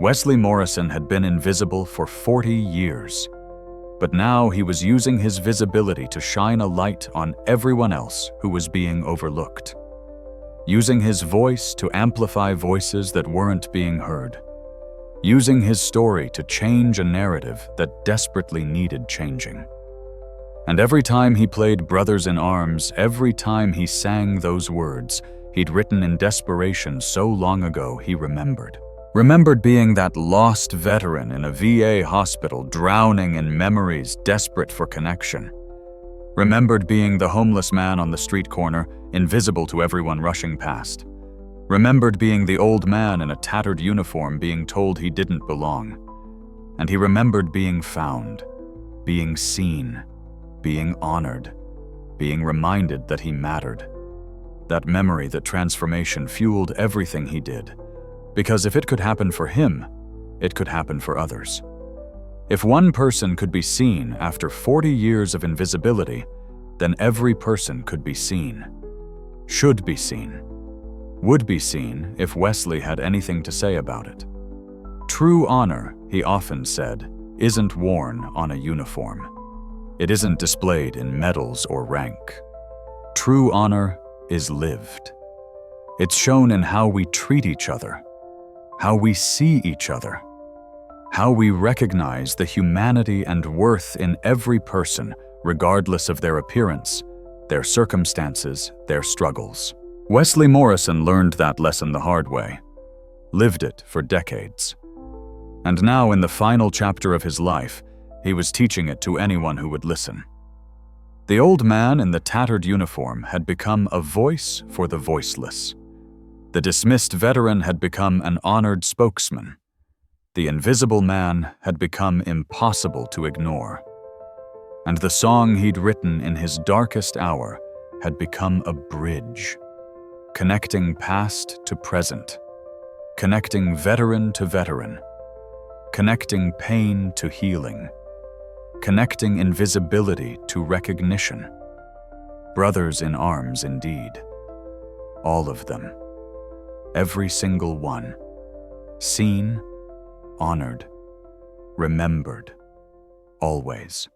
Wesley Morrison had been invisible for 40 years. But now he was using his visibility to shine a light on everyone else who was being overlooked. Using his voice to amplify voices that weren't being heard. Using his story to change a narrative that desperately needed changing. And every time he played Brothers in Arms, every time he sang those words he'd written in desperation so long ago, he remembered. Remembered being that lost veteran in a VA hospital, drowning in memories, desperate for connection. Remembered being the homeless man on the street corner, invisible to everyone rushing past. Remembered being the old man in a tattered uniform being told he didn't belong. And he remembered being found, being seen, being honored, being reminded that he mattered. That memory, that transformation fueled everything he did. Because if it could happen for him, it could happen for others. If one person could be seen after 40 years of invisibility, then every person could be seen. Should be seen. Would be seen if Wesley had anything to say about it. True honor, he often said, isn't worn on a uniform. It isn't displayed in medals or rank. True honor is lived. It's shown in how we treat each other, how we see each other, how we recognize the humanity and worth in every person, regardless of their appearance, their circumstances, their struggles. Wesley Morrison learned that lesson the hard way, lived it for decades. And now, in the final chapter of his life, he was teaching it to anyone who would listen. The old man in the tattered uniform had become a voice for the voiceless. The dismissed veteran had become an honored spokesman. The invisible man had become impossible to ignore. And the song he'd written in his darkest hour had become a bridge, connecting past to present, connecting veteran to veteran, connecting pain to healing, connecting invisibility to recognition. Brothers in arms indeed. All of them. Every single one. Seen, honored, remembered, always.